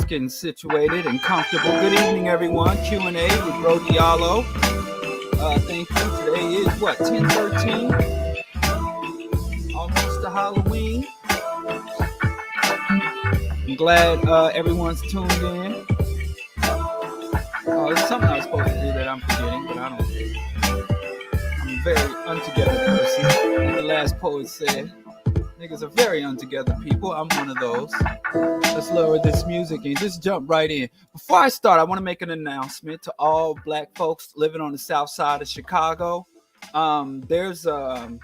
Getting situated and comfortable. Good evening, everyone. Q&A with BroDiallo. Thank you. Today is what, 10/13? Almost to Halloween. I'm glad everyone's tuned in. Oh, there's something I was supposed to do that I'm forgetting, but I don't care. I'm a very untogether person. Like the last poet said, niggas are very untogether people. I'm one of those. Let's lower this music and just jump right in. Before I start, I want to make an announcement to all black folks living on the south side of Chicago. There's a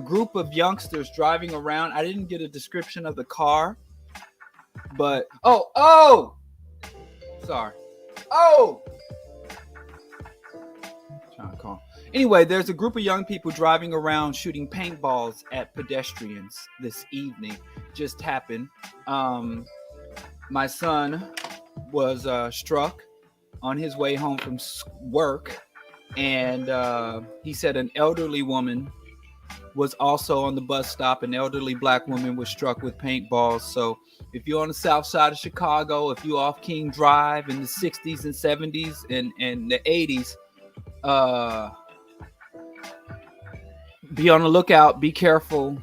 group of youngsters driving around. I didn't get a description of the car, but sorry. Trying to call. Anyway, there's a group of young people driving around shooting paintballs at pedestrians this evening. Just happened. My son was struck on his way home from work, and he said an elderly woman was also on the bus stop. An elderly black woman was struck with paintballs. So if you're on the south side of Chicago, if you're off King Drive in the 60s and 70s and the 80s, be on the lookout, be careful,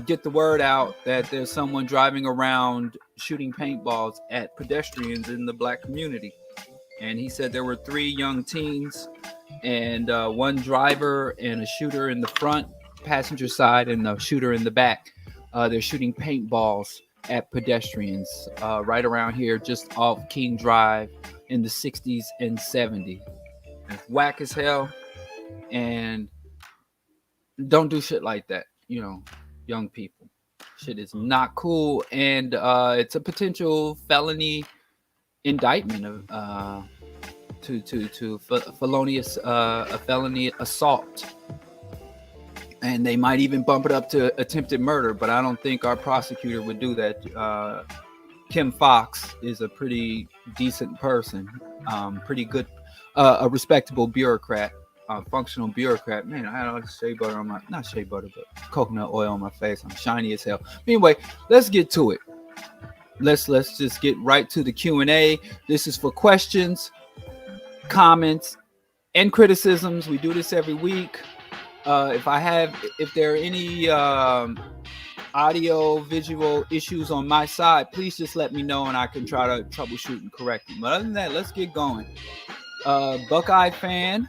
get the word out that there's someone driving around shooting paintballs at pedestrians in the black community. And he said there were 3 young teens and one driver and a shooter in the front passenger side and a shooter in the back. They're shooting paintballs at pedestrians right around here, just off King Drive in the 60s and 70s. It's whack as hell, and don't do shit like that, you know, young people. Shit is not cool, and it's a potential felony indictment of to felonious a felony assault, and they might even bump it up to attempted murder. But I don't think our prosecutor would do that. Kim Fox is a pretty decent person, pretty good, a respectable bureaucrat. Functional bureaucrat. Man, I had all this shea butter on my, not shea butter, but coconut oil on my face. I'm shiny as hell. Anyway, let's get to it. Let's just get right to the Q&A. This is for questions, comments, and criticisms. We do this every week. If there are any audio, visual issues on my side, please just let me know and I can try to troubleshoot and correct them. But other than that, let's get going. Buckeye fan.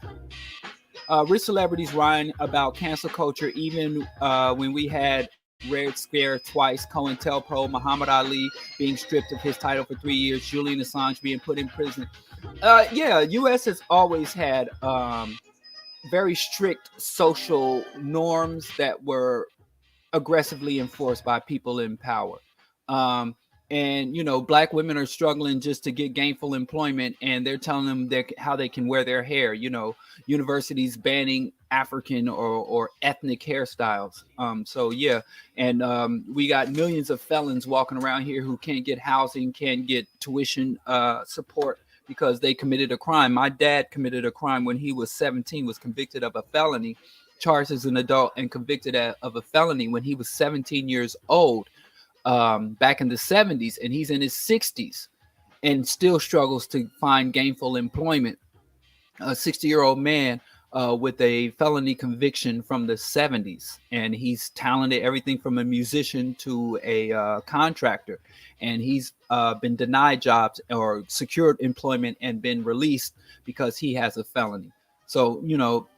Rich celebrities whine about cancel culture even when we had Red Scare twice, COINTELPRO, Muhammad Ali being stripped of his title for 3 years, Julian Assange being put in prison. U.S. has always had very strict social norms that were aggressively enforced by people in power. And, you know, black women are struggling just to get gainful employment, and they're telling them how they can wear their hair. You know, universities banning African or ethnic hairstyles. We got millions of felons walking around here who can't get housing, can't get tuition support because they committed a crime. My dad committed a crime when he was 17, was convicted of a felony, charged as an adult, and convicted of a felony when he was 17 years old. Back in the 70s, and he's in his 60s and still struggles to find gainful employment. A 60-year-old man with a felony conviction from the 70s. And he's talented, everything from a musician to a contractor. And he's been denied jobs or secured employment and been released because he has a felony. So,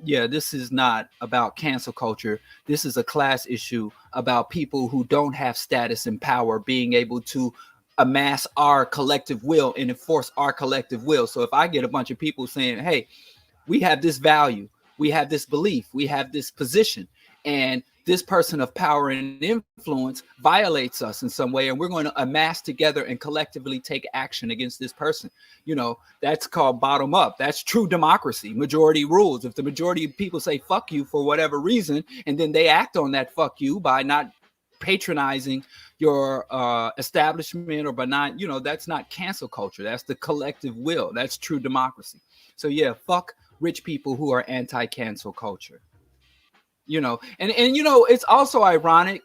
yeah, this is not about cancel culture. This is a class issue about people who don't have status and power being able to amass our collective will and enforce our collective will. So if I get a bunch of people saying, hey, we have this value, we have this belief, we have this position, and this person of power and influence violates us in some way, and we're going to amass together and collectively take action against this person. That's called bottom up. That's true democracy. Majority rules. If the majority of people say fuck you for whatever reason, and then they act on that fuck you by not patronizing your establishment or by not, that's not cancel culture. That's the collective will. That's true democracy. So yeah, fuck rich people who are anti-cancel culture. And it's also ironic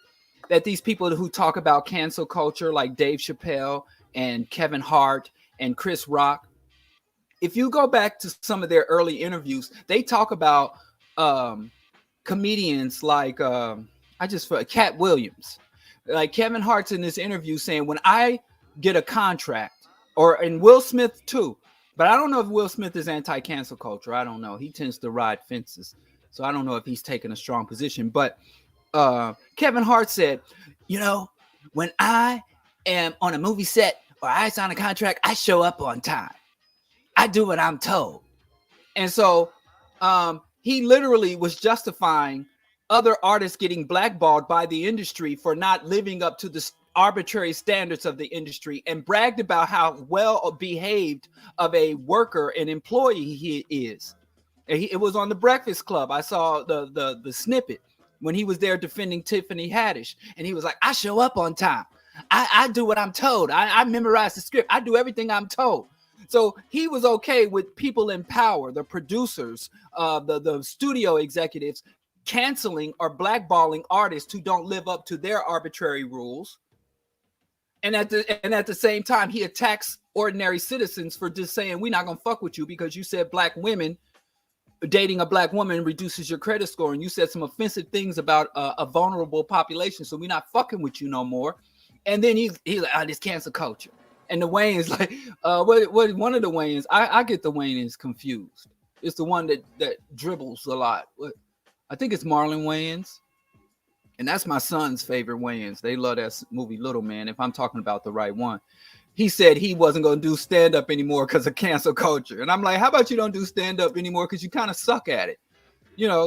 that these people who talk about cancel culture, like Dave Chappelle and Kevin Hart and Chris Rock, if you go back to some of their early interviews, they talk about comedians like Cat Williams. Like Kevin Hart's in this interview saying, when I get a contract, and Will Smith too, but I don't know if Will Smith is anti-cancel culture. I don't know. He tends to ride fences. So I don't know if he's taking a strong position. But Kevin Hart said, when I am on a movie set or I sign a contract, I show up on time. I do what I'm told. And so he literally was justifying other artists getting blackballed by the industry for not living up to the arbitrary standards of the industry, and bragged about how well behaved of a worker and employee he is. It was on the Breakfast Club. I saw the snippet when he was there defending Tiffany Haddish, and he was like, I show up on time. I do what I'm told. I memorize the script. I do everything I'm told. So he was okay with people in power, the producers, the studio executives, canceling or blackballing artists who don't live up to their arbitrary rules. And at the same time, he attacks ordinary citizens for just saying, we're not going to fuck with you because you said black women, dating a black woman reduces your credit score. And you said some offensive things about a vulnerable population. So we're not fucking with you no more. And then he's like, this cancel culture. And the Wayans, like, what one of the Wayans, I get the Wayans confused. It's the one that dribbles a lot. I think it's Marlon Wayans. And that's my son's favorite Wayans. They love that movie Little Man, if I'm talking about the right one. He said he wasn't going to do stand-up anymore because of cancel culture. And I'm like, how about you don't do stand-up anymore because you kind of suck at it?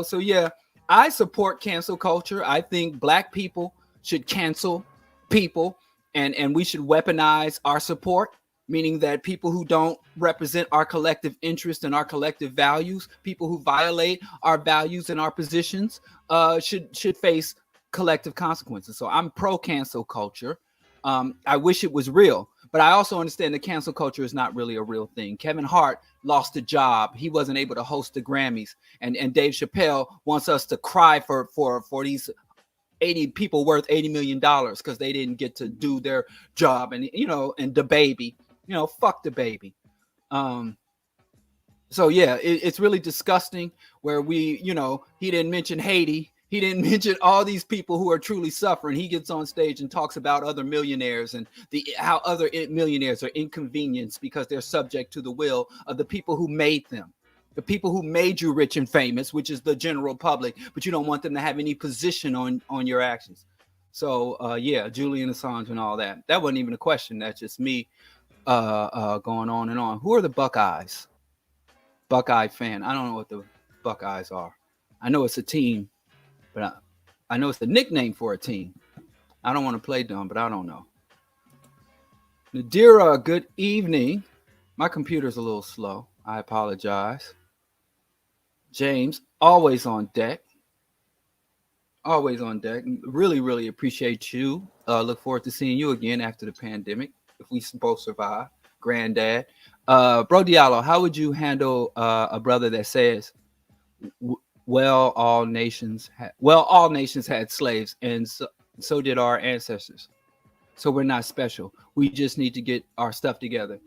So yeah, I support cancel culture. I think black people should cancel people, and we should weaponize our support, meaning that people who don't represent our collective interest and our collective values, people who violate our values and our positions, should face collective consequences. So I'm pro cancel culture. I wish it was real, but I also understand that cancel culture is not really a real thing. Kevin Hart lost a job. He wasn't able to host the Grammys, and Dave Chappelle wants us to cry for these 80 people worth $80 million because they didn't get to do their job. And and the baby, fuck the baby. So yeah, it's really disgusting where he didn't mention Haiti. He didn't mention all these people who are truly suffering. He gets on stage and talks about other millionaires and how other millionaires are inconvenienced because they're subject to the will of the people who made them, the people who made you rich and famous, which is the general public, but you don't want them to have any position on your actions. So yeah, Julian Assange and all that. That wasn't even a question. That's just me going on and on. Who are the Buckeyes? Buckeye fan. I don't know what the Buckeyes are. I know it's a team. But I know it's the nickname for a team. I don't want to play dumb, but I don't know. Nadira, good evening. My computer's a little slow. I apologize. James, always on deck. Always on deck. Really, really appreciate you. Look forward to seeing you again after the pandemic, if we both survive. Granddad. BroDiallo, how would you handle a brother that says, all nations had slaves, and so did our ancestors. So we're not special. We just need to get our stuff together.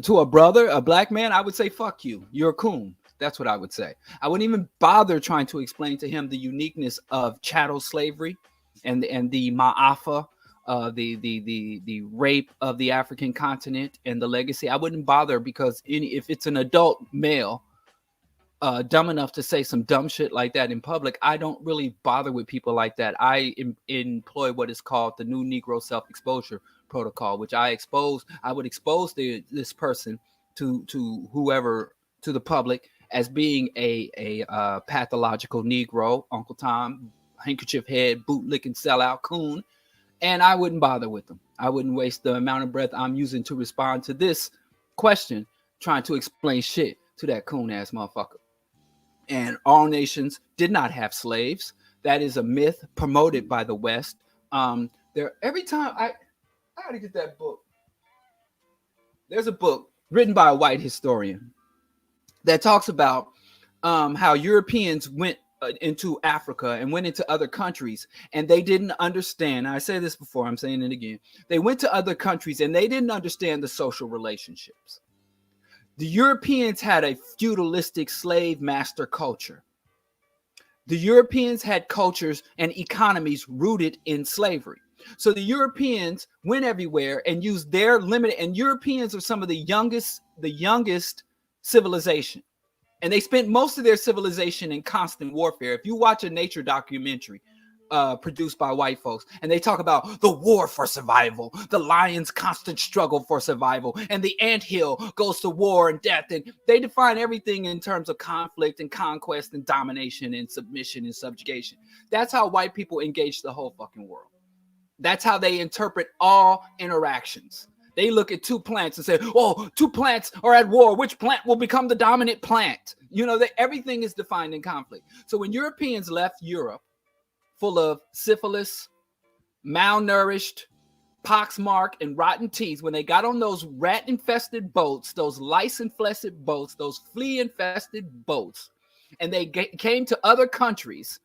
To a brother, a black man, I would say, fuck you. You're a coon. That's what I would say. I wouldn't even bother trying to explain to him the uniqueness of chattel slavery and the ma'afa, the rape of the African continent and the legacy. I wouldn't bother because if it's an adult male dumb enough to say some dumb shit like that in public, I don't really bother with people like that. I employ what is called the New Negro Self-Exposure Protocol, which I would expose this person to whoever, to the public, as being a pathological Negro, Uncle Tom, handkerchief head, bootlicking sellout coon, and I wouldn't bother with them. I wouldn't waste the amount of breath I'm using to respond to this question trying to explain shit to that coon ass motherfucker. And all nations did not have slaves. That is a myth promoted by the West. Every time I gotta get that book. There's a book written by a white historian that talks about how Europeans went into Africa and went into other countries, and they didn't understand. I said this before, I'm saying it again. They went to other countries and they didn't understand the social relationships. The Europeans had a feudalistic slave master culture. The Europeans had cultures and economies rooted in slavery. So the Europeans went everywhere and used their limited, and Europeans are some of the youngest civilization. And they spent most of their civilization in constant warfare. If you watch a nature documentary produced by white folks, and they talk about the war for survival, the lion's constant struggle for survival, and the anthill goes to war and death, and they define everything in terms of conflict and conquest and domination and submission and subjugation. That's how white people engage the whole fucking world. That's how they interpret all interactions. They look at two plants and say, oh, two plants are at war. Which plant will become the dominant plant? You know, everything is defined in conflict. So when Europeans left Europe, full of syphilis, malnourished, poxmarked, and rotten teeth, when they got on those rat-infested boats, those lice-infested boats, those flea-infested boats, and they came to other countries,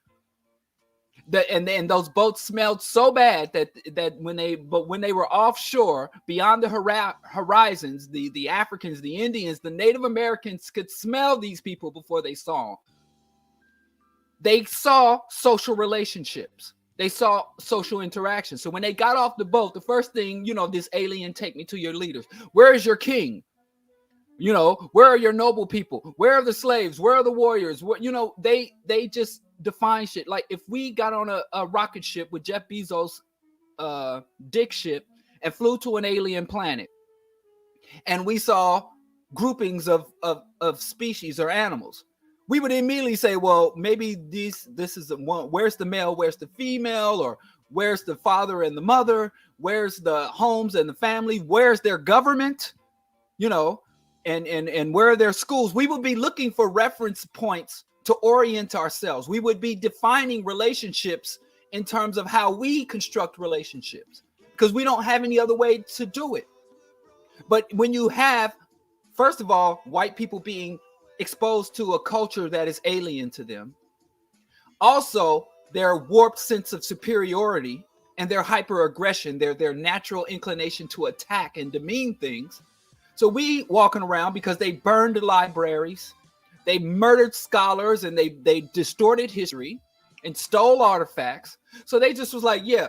and those boats smelled so bad that when they were offshore, beyond the horizons, the Africans, the Indians, the Native Americans could smell these people before they saw them. They saw social relationships. They saw social interaction. So when they got off the boat, the first thing, this alien, take me to your leaders. Where is your king? Where are your noble people? Where are the slaves? Where are the warriors? They just define shit. Like if we got on a rocket ship with Jeff Bezos' dick ship and flew to an alien planet, and we saw groupings of species or animals, we would immediately say, well, maybe this is the one. Where's the male? Where's the female? Or where's the father and the mother? Where's the homes and the family? Where's their government? And where are their schools? We would be looking for reference points to orient ourselves. We would be defining relationships in terms of how we construct relationships, because we don't have any other way to do it. But when you have, first of all, white people being exposed to a culture that is alien to them, also their warped sense of superiority and their hyperaggression, their natural inclination to attack and demean things. So we walking around because they burned the libraries, they murdered scholars, and they distorted history and stole artifacts. So they just was like, yeah.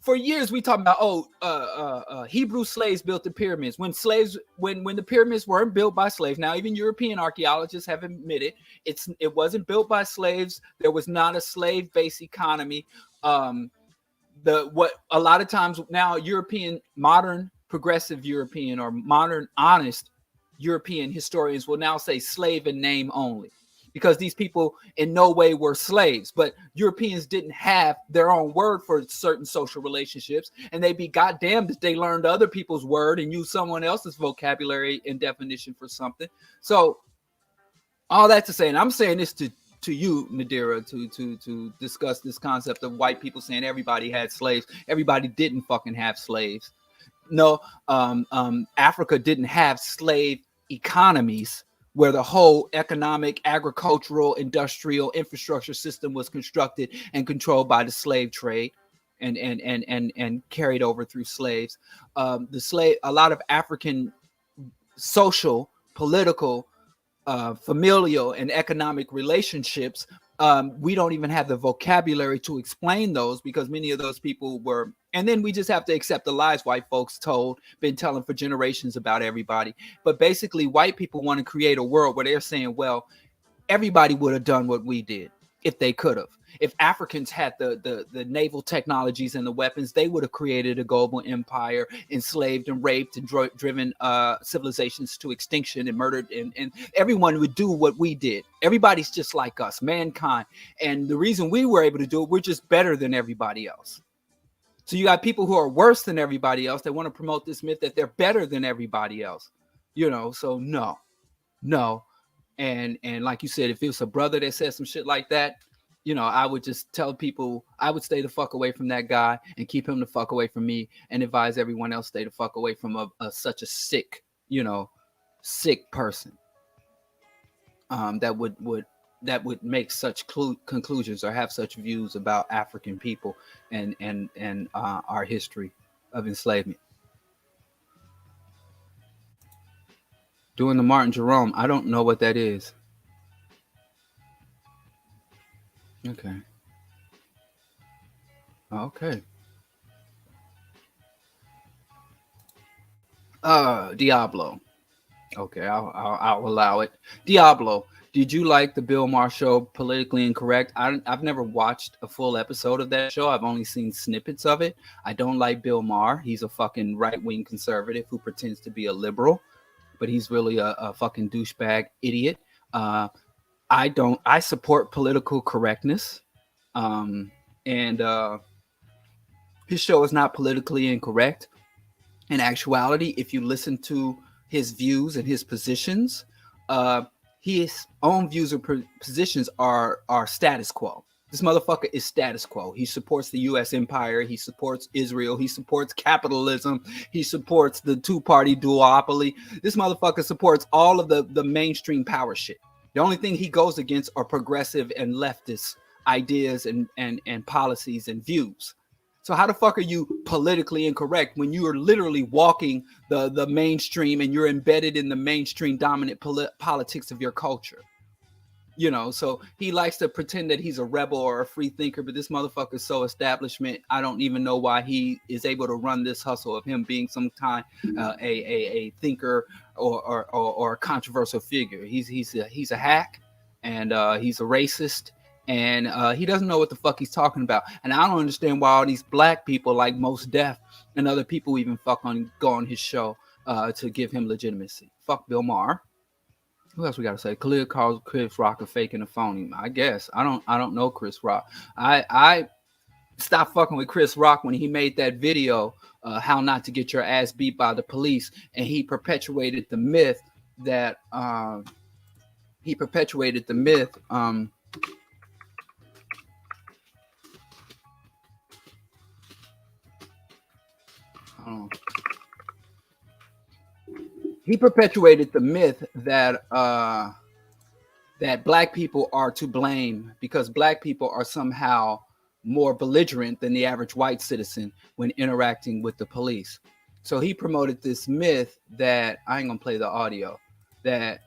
For years we talking about Hebrew slaves built the pyramids. When the pyramids weren't built by slaves. Now even European archaeologists have admitted it wasn't built by slaves. There was not a slave-based economy. What a lot of times now European, modern progressive European, or modern honest European historians will now say slave in name only, because these people in no way were slaves. But Europeans didn't have their own word for certain social relationships, and they'd be goddamned if they learned other people's word and used someone else's vocabulary and definition for something. So all that to say, and I'm saying this to you, Nadira, to discuss this concept of white people saying everybody had slaves. Everybody didn't fucking have slaves. No, Africa didn't have slave economies where the whole economic, agricultural, industrial infrastructure system was constructed and controlled by the slave trade and carried over through slaves. A lot of African social, political familial and economic relationships, we don't even have the vocabulary to explain those, because many of those people were, and then we just have to accept the lies white folks been telling for generations about everybody. But basically, white people want to create a world where they're saying, well, everybody would have done what we did if they could have. If Africans had the naval technologies and the weapons, they would have created a global empire, enslaved and raped and driven civilizations to extinction and murdered, and everyone would do what we did. Everybody's just like us, mankind. And the reason we were able to do it, we're just better than everybody else. So you got people who are worse than everybody else. They want to promote this myth that they're better than everybody else. So no. And like you said, if it was a brother that said some shit like that, I would just tell people I would stay the fuck away from that guy and keep him the fuck away from me, and advise everyone else stay the fuck away from such a sick, sick person that would make such conclusions or have such views about African people and our history of enslavement. Doing the Martin Jerome, I don't know what that is. Okay. Diablo. Okay, I'll allow it. Diablo, did you like the Bill Maher show, Politically Incorrect? I've never watched a full episode of that show. I've only seen snippets of it. I don't like Bill Maher. He's a fucking right-wing conservative who pretends to be a liberal, but he's really a fucking douchebag idiot. I support political correctness. And his show is not politically incorrect. In actuality, if you listen to his views and his positions, his own views or positions are status quo. This motherfucker is status quo. He supports the U.S. empire. He supports Israel. He supports capitalism. He supports the two-party duopoly. This motherfucker supports all of the mainstream power shit. The only thing he goes against are progressive and leftist ideas and policies and views. So how the fuck are you politically incorrect when you are literally walking the mainstream and you're embedded in the mainstream dominant politics of your culture? So he likes to pretend that he's a rebel or a free thinker, but this motherfucker is so establishment. I don't even know why he is able to run this hustle of him being some kind a thinker or a controversial figure. He's a hack, and he's a racist. And he doesn't know what the fuck he's talking about. And I don't understand why all these black people like Mos Def and other people even go on his show to give him legitimacy. Fuck Bill Maher. Who else we got to say? Khalid calls Chris Rock a fake and a phony. I guess. I don't know Chris Rock. I stopped fucking with Chris Rock when he made that video, How Not to Get Your Ass Beat by the Police. And he perpetuated the myth that that black people are to blame because black people are somehow more belligerent than the average white citizen when interacting with the police. So he promoted this myth that, I ain't gonna play the audio, that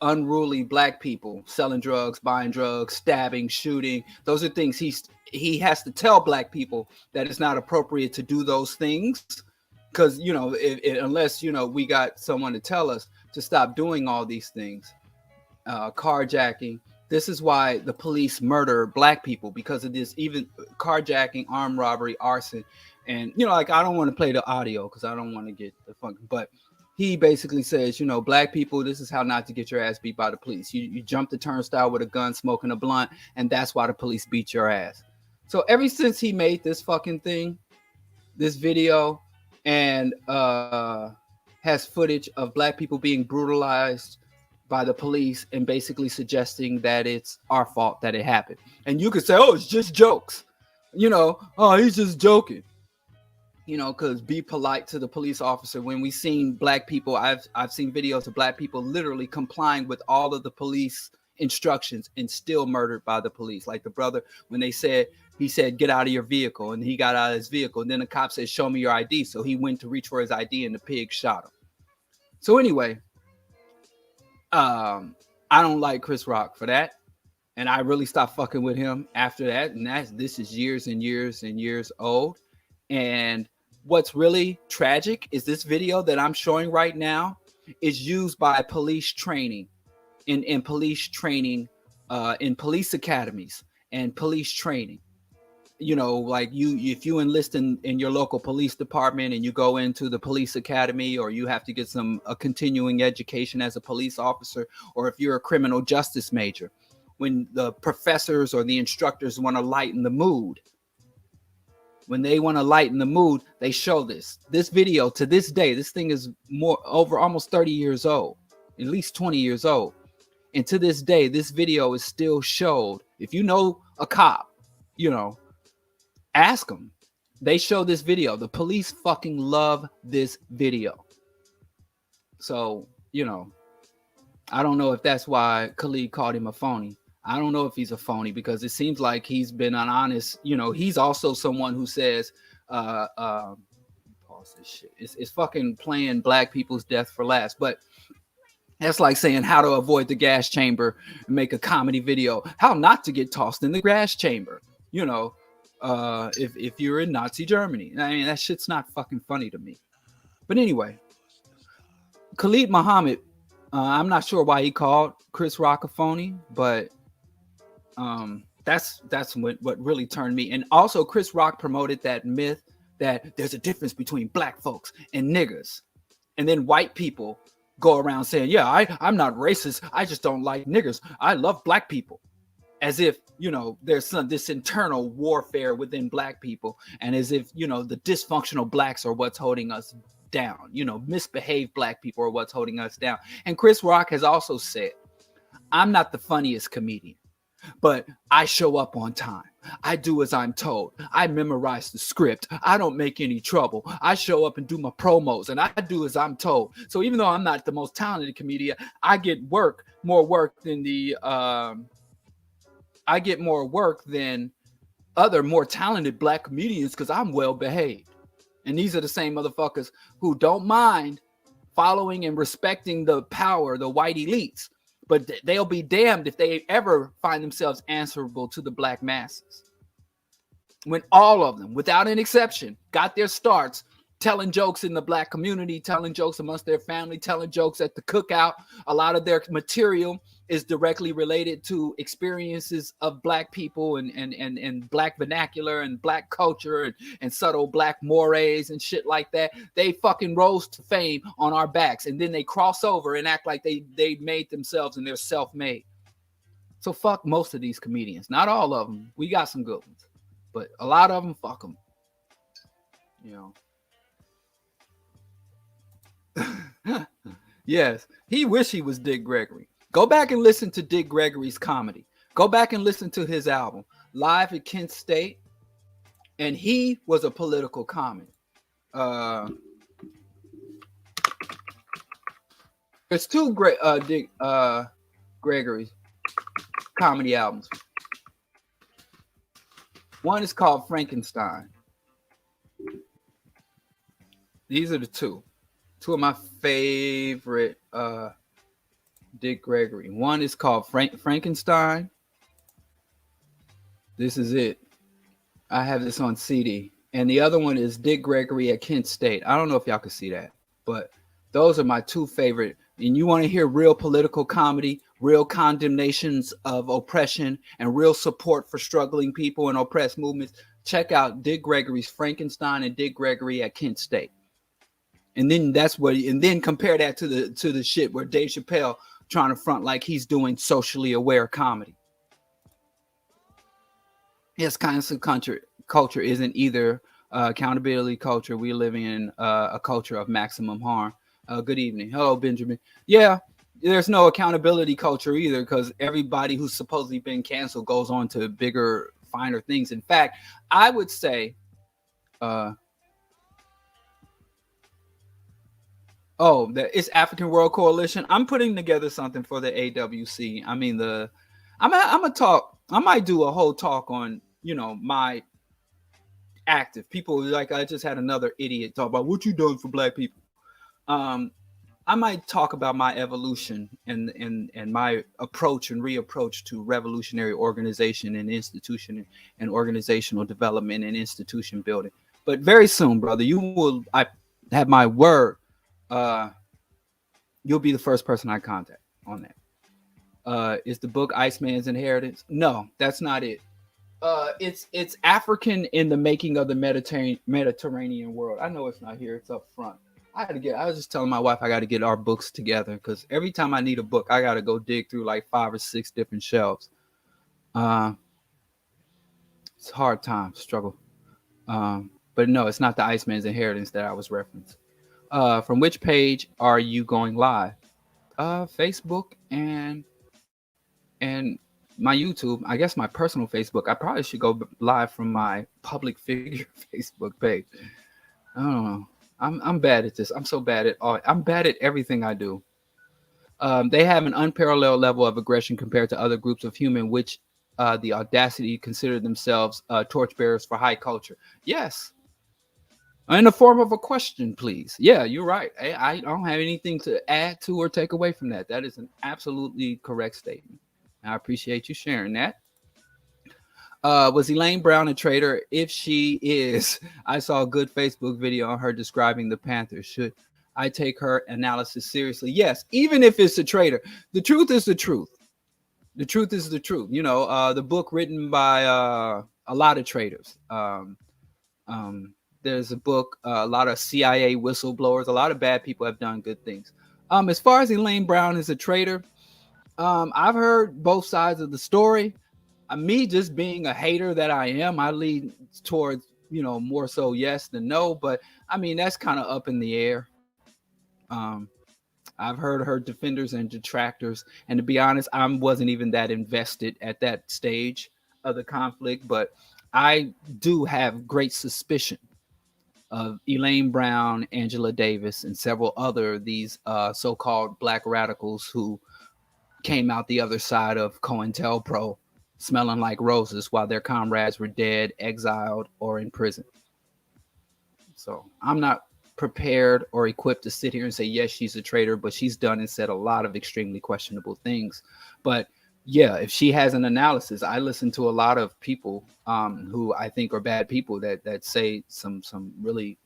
unruly black people selling drugs, buying drugs, stabbing, shooting, those are things he has to tell black people that it's not appropriate to do those things. Because, unless, we got someone to tell us to stop doing all these things, carjacking. This is why the police murder black people, because of this, even carjacking, armed robbery, arson. And, I don't want to play the audio because I don't want to get the funk. But he basically says, black people, this is how not to get your ass beat by the police. You jump the turnstile with a gun, smoking a blunt, and that's why the police beat your ass. So ever since he made this fucking thing, this video, and has footage of black people being brutalized by the police and basically suggesting that it's our fault that it happened. And you could say, oh, it's just jokes. Oh, he's just joking. Because be polite to the police officer. When we seen black people, I've seen videos of black people literally complying with all of the police instructions and still murdered by the police. Like the brother, when he said, get out of your vehicle, and he got out of his vehicle, and then the cop said, show me your ID. So he went to reach for his ID and the pig shot him. So anyway, I don't like Chris Rock for that. And I really stopped fucking with him after that. And this is years and years and years old. And what's really tragic is this video that I'm showing right now is used by police training in police training, in police academies and police training. You know, like if you enlist in your local police department and you go into the police academy, or you have to get a continuing education as a police officer, or if you're a criminal justice major, when the professors or the instructors want to lighten the mood, they show this video. To this day, this thing is almost 30 years old, at least 20 years old. And to this day, this video is still showed. If you know a cop, ask them. They show this video. The police fucking love this video. So, I don't know if that's why Khalid called him a phony. I don't know if he's a phony, because it seems like he's been honest. He's also someone who says, pause this shit. It's fucking playing black people's death for last. But that's like saying how to avoid the gas chamber and make a comedy video. How not to get tossed in the gas chamber. If you're in Nazi Germany. I mean, that shit's not fucking funny to me. But anyway, Khalid Muhammad, I'm not sure why he called Chris Rock a phony, but that's what really turned me. And also, Chris Rock promoted that myth that there's a difference between black folks and niggers. And then white people go around saying, yeah, I'm not racist. I just don't like niggers. I love black people. As if, there's this internal warfare within black people. And as if, the dysfunctional blacks are what's holding us down. Misbehaved black people are what's holding us down. And Chris Rock has also said, I'm not the funniest comedian, but I show up on time. I do as I'm told. I memorize the script. I don't make any trouble. I show up and do my promos, and I do as I'm told. So even though I'm not the most talented comedian, I get more work than other more talented black comedians, because I'm well behaved. And these are the same motherfuckers who don't mind following and respecting the power, the white elites. But they'll be damned if they ever find themselves answerable to the black masses. When all of them, without an exception, got their starts telling jokes in the black community, telling jokes amongst their family, telling jokes at the cookout. A lot of their material is directly related to experiences of black people and black vernacular and black culture and subtle black mores and shit like that. They fucking rose to fame on our backs, and then they cross over and act like they made themselves and they're self-made. So fuck most of these comedians. Not all of them. We got some good ones, but a lot of them, fuck them. Yes, he wish he was Dick Gregory. Go back and listen to Dick Gregory's comedy. Go back and listen to his album, Live at Kent State. And he was a political comic. There's two great Dick Gregory's comedy albums. One is called Frankenstein. These are the two of my favorite Dick Gregory. One is called Frankenstein. This is it. I have this on CD. And the other one is Dick Gregory at Kent State. I don't know if y'all can see that, but those are my two favorite. And you want to hear real political comedy, real condemnations of oppression, and real support for struggling people and oppressed movements, check out Dick Gregory's Frankenstein and Dick Gregory at Kent State. And then then compare that to the shit where Dave Chappelle trying to front like he's doing socially aware comedy. Yes, cancel culture isn't either accountability culture. We're living in a culture of maximum harm. Good evening. Hello, Benjamin. Yeah, there's no accountability culture either, because everybody who's supposedly been canceled goes on to bigger, finer things. In fact, I would say it's African World Coalition. I'm putting together something for the AWC. I mean, I'm gonna talk. I might do a whole talk on, my active people. Like I just had another idiot talk about what you doing for black people. I might talk about my evolution and my approach and reapproach to revolutionary organization and institution and organizational development and institution building. But very soon, brother, you will. I have my word. Uh, you'll be the first person I contact on that. Is the book Iceman's Inheritance? No, that's not it. It's African in the making of the Mediterranean world. I know it's not here. It's up front. I was just telling my wife I got to get our books together because every time I need a book, I got to go dig through like 5 or 6 different shelves. Uh, it's a hard time, struggle. But no, it's not the Iceman's Inheritance that I was referencing. From which page are you going live? Facebook and my YouTube. I guess my personal Facebook. I probably should go live from my public figure Facebook page. I don't know. I'm bad at this. I'm so bad at all. I'm bad at everything I do. They have an unparalleled level of aggression compared to other groups of human, which the audacity consider themselves torchbearers for high culture. Yes, in the form of a question, please. Yeah, you're right. I don't have anything to add to or take away from that. That is an absolutely correct statement. I appreciate you sharing that. Was Elaine Brown a traitor? If she is, I saw a good Facebook video on her describing the Panthers. Should I take her analysis seriously? Yes, even if it's a traitor. The truth is the truth. The truth is the truth. You know, the book written by a lot of traitors. There's a book, a lot of CIA whistleblowers, a lot of bad people have done good things. As far as Elaine Brown is a traitor, I've heard both sides of the story. Me just being a hater that I am, I lean towards, more so yes than no. But I mean, that's kind of up in the air. I've heard her defenders and detractors, and to be honest, I wasn't even that invested at that stage of the conflict. But I do have great suspicion of Elaine Brown, Angela Davis, and several other these so-called black radicals who came out the other side of COINTELPRO smelling like roses while their comrades were dead, exiled, or in prison. So I'm not prepared or equipped to sit here and say, yes, she's a traitor, but she's done and said a lot of extremely questionable things. But yeah, if she has an analysis, I listen to a lot of people who I think are bad people that say some really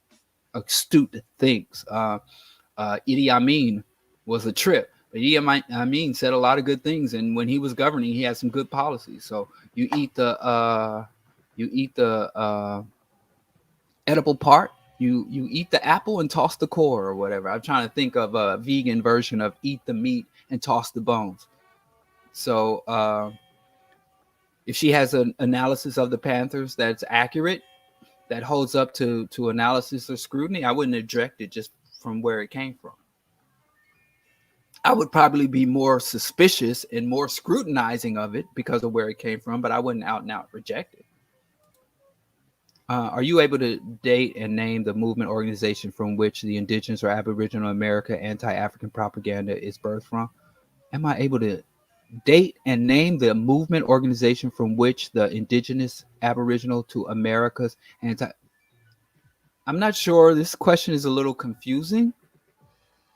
astute things. Idi Amin was a trip. But Idi Amin said a lot of good things, and when he was governing, he had some good policies. So you eat the edible part, you eat the apple and toss the core or whatever. I'm trying to think of a vegan version of eat the meat and toss the bones. So if she has an analysis of the Panthers that's accurate, that holds up to analysis or scrutiny, I wouldn't object it just from where it came from. I would probably be more suspicious and more scrutinizing of it because of where it came from, but I wouldn't out and out reject it. Are you able to date and name the movement organization from which the indigenous or Aboriginal America anti-African propaganda is birthed from? Am I able to date and name the movement organization from which the indigenous Aboriginal to America's I'm not sure. This question is a little confusing,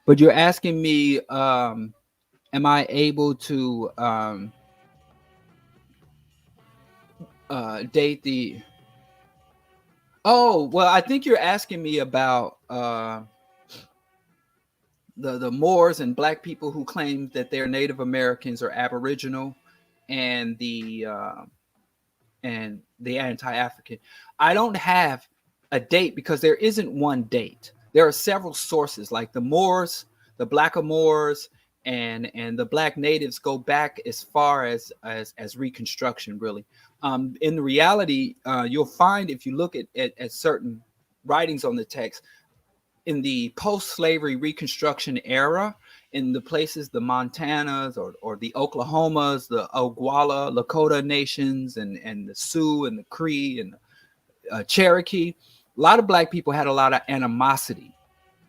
but you're asking me, am I able to date the? Oh, well, I think you're asking me about the Moors and black people who claim that they're Native Americans or Aboriginal, and the anti-African. I don't have a date because there isn't one date. There are several sources, like the Moors, the Blackamoors, and the Black natives go back as far as Reconstruction, really. In the reality, you'll find if you look at certain writings on the text, in the post-slavery Reconstruction era, in the places, the Montanas or the Oklahomas, the Oglala, Lakota nations, and the Sioux and the Cree and the Cherokee, a lot of black people had a lot of animosity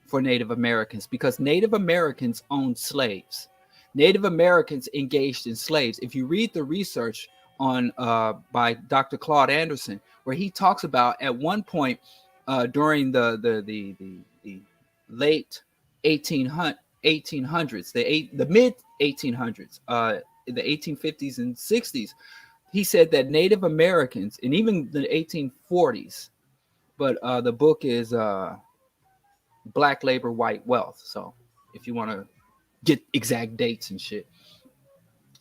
for Native Americans because Native Americans owned slaves. Native Americans engaged in slaves. If you read the research on by Dr. Claude Anderson, where he talks about at one point during the late 1800s, 1800s, the mid 1800s, in the 1850s and 60s. He said that Native Americans, and even the 1840s, but the book is Black Labor, White Wealth. So if you want to get exact dates and shit,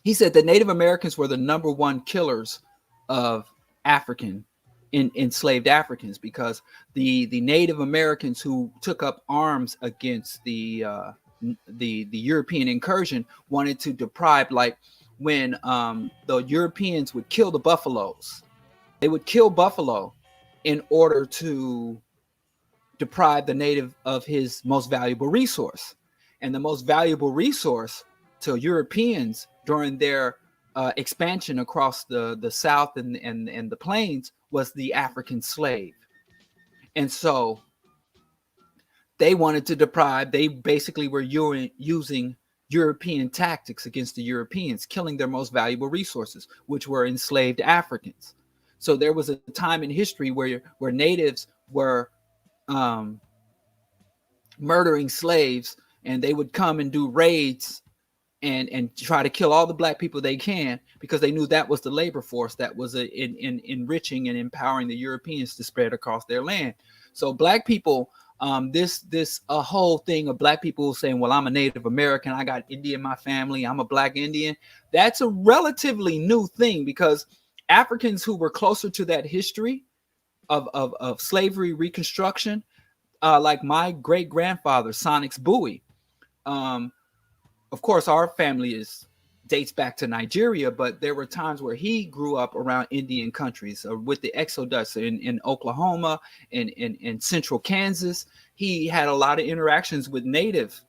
he said that Native Americans were the number one killers of African enslaved Africans, because the Native Americans who took up arms against the European incursion wanted to deprive, like when the Europeans would kill the buffaloes, they would kill buffalo in order to deprive the native of his most valuable resource. And the most valuable resource to Europeans during their expansion across the South and the plains was the African slave. And so they wanted to deprive, they basically were using European tactics against the Europeans, killing their most valuable resources, which were enslaved Africans. So there was a time in history where natives were murdering slaves, and they would come and do raids and try to kill all the black people they can, because they knew that was the labor force that was in enriching and empowering the Europeans to spread across their land. So black people, this a whole thing of black people saying, well, I'm a Native American, I got Indian in my family, I'm a black Indian. That's a relatively new thing, because Africans who were closer to that history of slavery reconstruction, like my great grandfather, Sonics Bowie. Of course, our family dates back to Nigeria, but there were times where he grew up around Indian countries, with the Exodus in Oklahoma and in central Kansas. He had a lot of interactions with native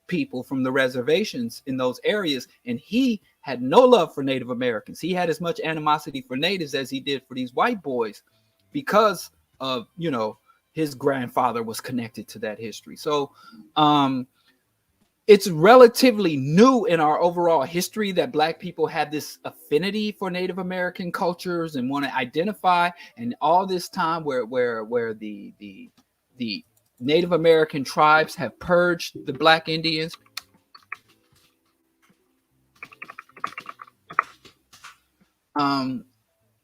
people from the reservations in those areas, and he had no love for Native Americans. He had as much animosity for natives as he did for these white boys, because of, his grandfather was connected to that history. So it's relatively new in our overall history that black people have this affinity for Native American cultures and want to identify. And all this time where the Native American tribes have purged the black Indians,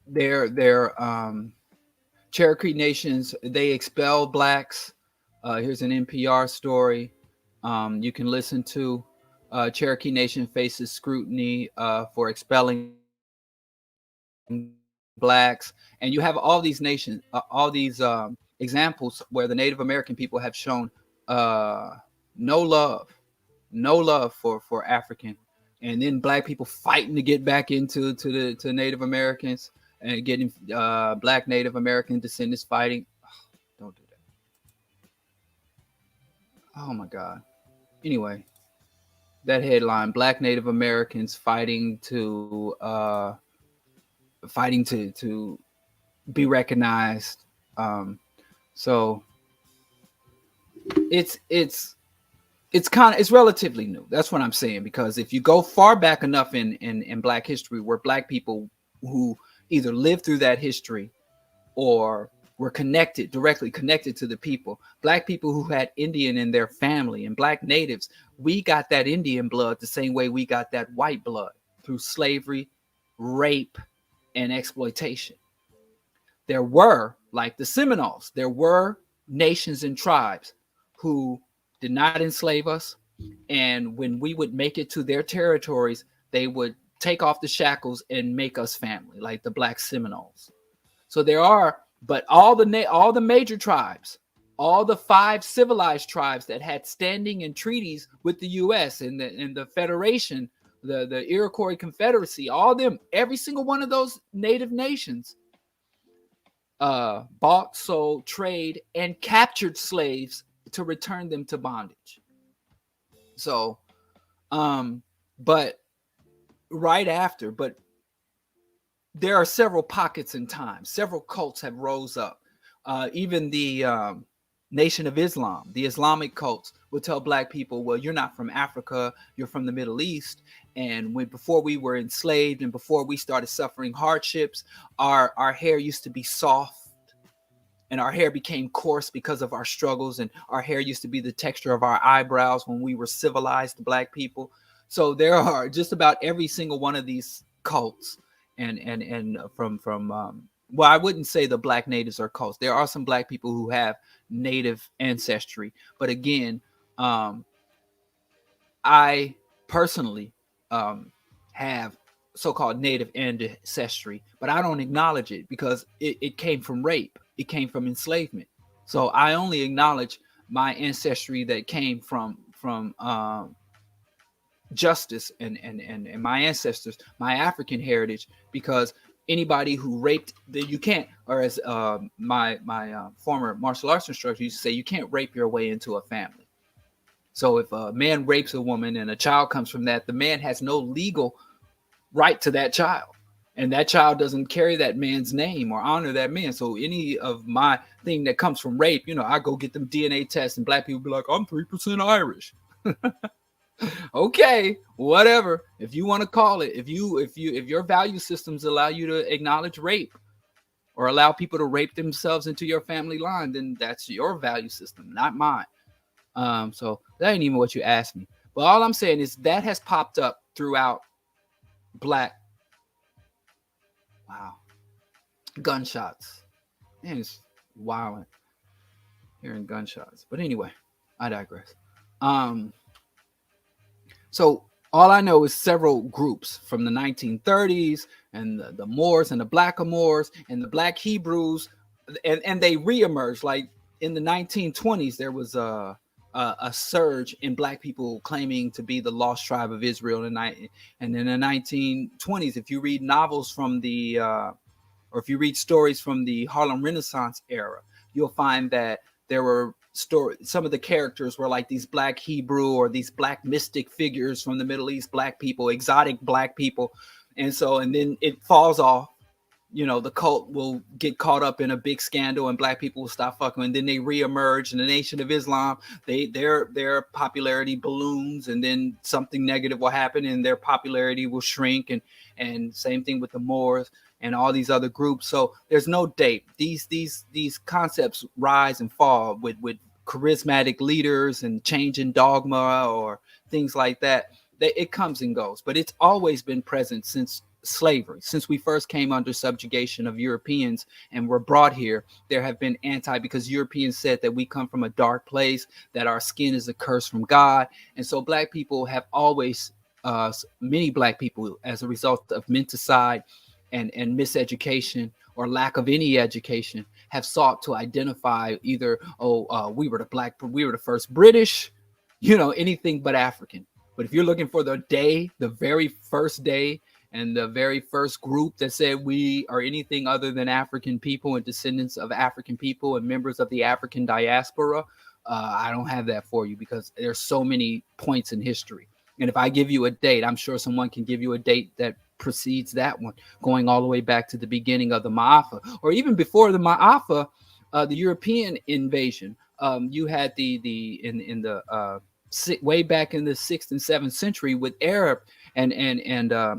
their Cherokee nations, they expelled blacks. Here's an NPR story you can listen to. Cherokee Nation faces scrutiny for expelling blacks. And you have all these nations, all these examples where the Native American people have shown no love for African. And then black people fighting to get back into to Native Americans, and getting black Native American descendants fighting. Oh, don't do that. Oh my God. Anyway, that headline: Black Native Americans fighting to be recognized. So it's relatively new. That's what I'm saying, because if you go far back enough in black history, where black people who either lived through that history or were directly connected to the people, black people who had Indian in their family, and black natives, we got that Indian blood the same way we got that white blood, through slavery, rape, and exploitation. There were, like the Seminoles, there were nations and tribes who did not enslave us. And when we would make it to their territories, they would take off the shackles and make us family, like the Black Seminoles. So there are, but all the major tribes, all the 5 civilized tribes that had standing and treaties with the U.S. and the Federation, the Iroquois Confederacy, all them, every single one of those native nations bought, sold, trade, and captured slaves to return them to bondage. So, but right after, but there are several pockets in time. Several cults have rose up. Even the Nation of Islam, the Islamic cults, will tell black people, well, you're not from Africa, you're from the Middle East. And before we were enslaved and before we started suffering hardships, our hair used to be soft and our hair became coarse because of our struggles, and our hair used to be the texture of our eyebrows when we were civilized black people. So there are just about every single one of these cults, and from well, I wouldn't say the black natives are cults. There are some black people who have native ancestry, but again, I personally have so-called native ancestry, but I don't acknowledge it because it came from rape. It came from enslavement. So I only acknowledge my ancestry that came from justice and my ancestors, my African heritage, because anybody who raped, that you can't, or as my former martial arts instructor used to say, you can't rape your way into a family. So if a man rapes a woman and a child comes from that, the man has no legal right to that child. And that child doesn't carry that man's name or honor that man. So any of my thing that comes from rape, I go get them DNA tests, and black people be like, I'm 3% Irish. Okay, whatever. If you want to call it, if your value systems allow you to acknowledge rape or allow people to rape themselves into your family line, then that's your value system, not mine. So that ain't even what you asked me. But all I'm saying is that has popped up throughout black. Wow. Gunshots. Man, it's wild hearing gunshots. But anyway, I digress. So all I know is several groups from the 1930s, and the Moors and the Blackamoors and the Black Hebrews, and they reemerged. Like in the 1920s, there was a surge in black people claiming to be the lost tribe of Israel. And in the 1920s, if you read novels from the or if you read stories from the Harlem Renaissance era, you'll find that there were some of the characters were like these black Hebrew or these black mystic figures from the Middle East, black people, exotic black people. And then it falls off. The cult will get caught up in a big scandal and black people will stop fucking, and then they reemerge in the Nation of Islam. Their popularity balloons, and then something negative will happen and their popularity will shrink, and same thing with the Moors and all these other groups. So there's no date. These concepts rise and fall with charismatic leaders and changing dogma or things like that. It comes and goes, but it's always been present since slavery. Since we first came under subjugation of Europeans and were brought here, there have been because Europeans said that we come from a dark place, that our skin is a curse from God. And so black people have always, many black people, as a result of menticide and miseducation or lack of any education, have sought to identify either, we were the first British, anything but African. But if you're looking for the very first day, and the very first group that said we are anything other than African people and descendants of African people and members of the African diaspora, I don't have that for you, because there's so many points in history. And if I give you a date, I'm sure someone can give you a date that precedes that one, going all the way back to the beginning of the Ma'afa, or even before the Ma'afa, the European invasion. You had way back in the 6th and 7th century with Arab and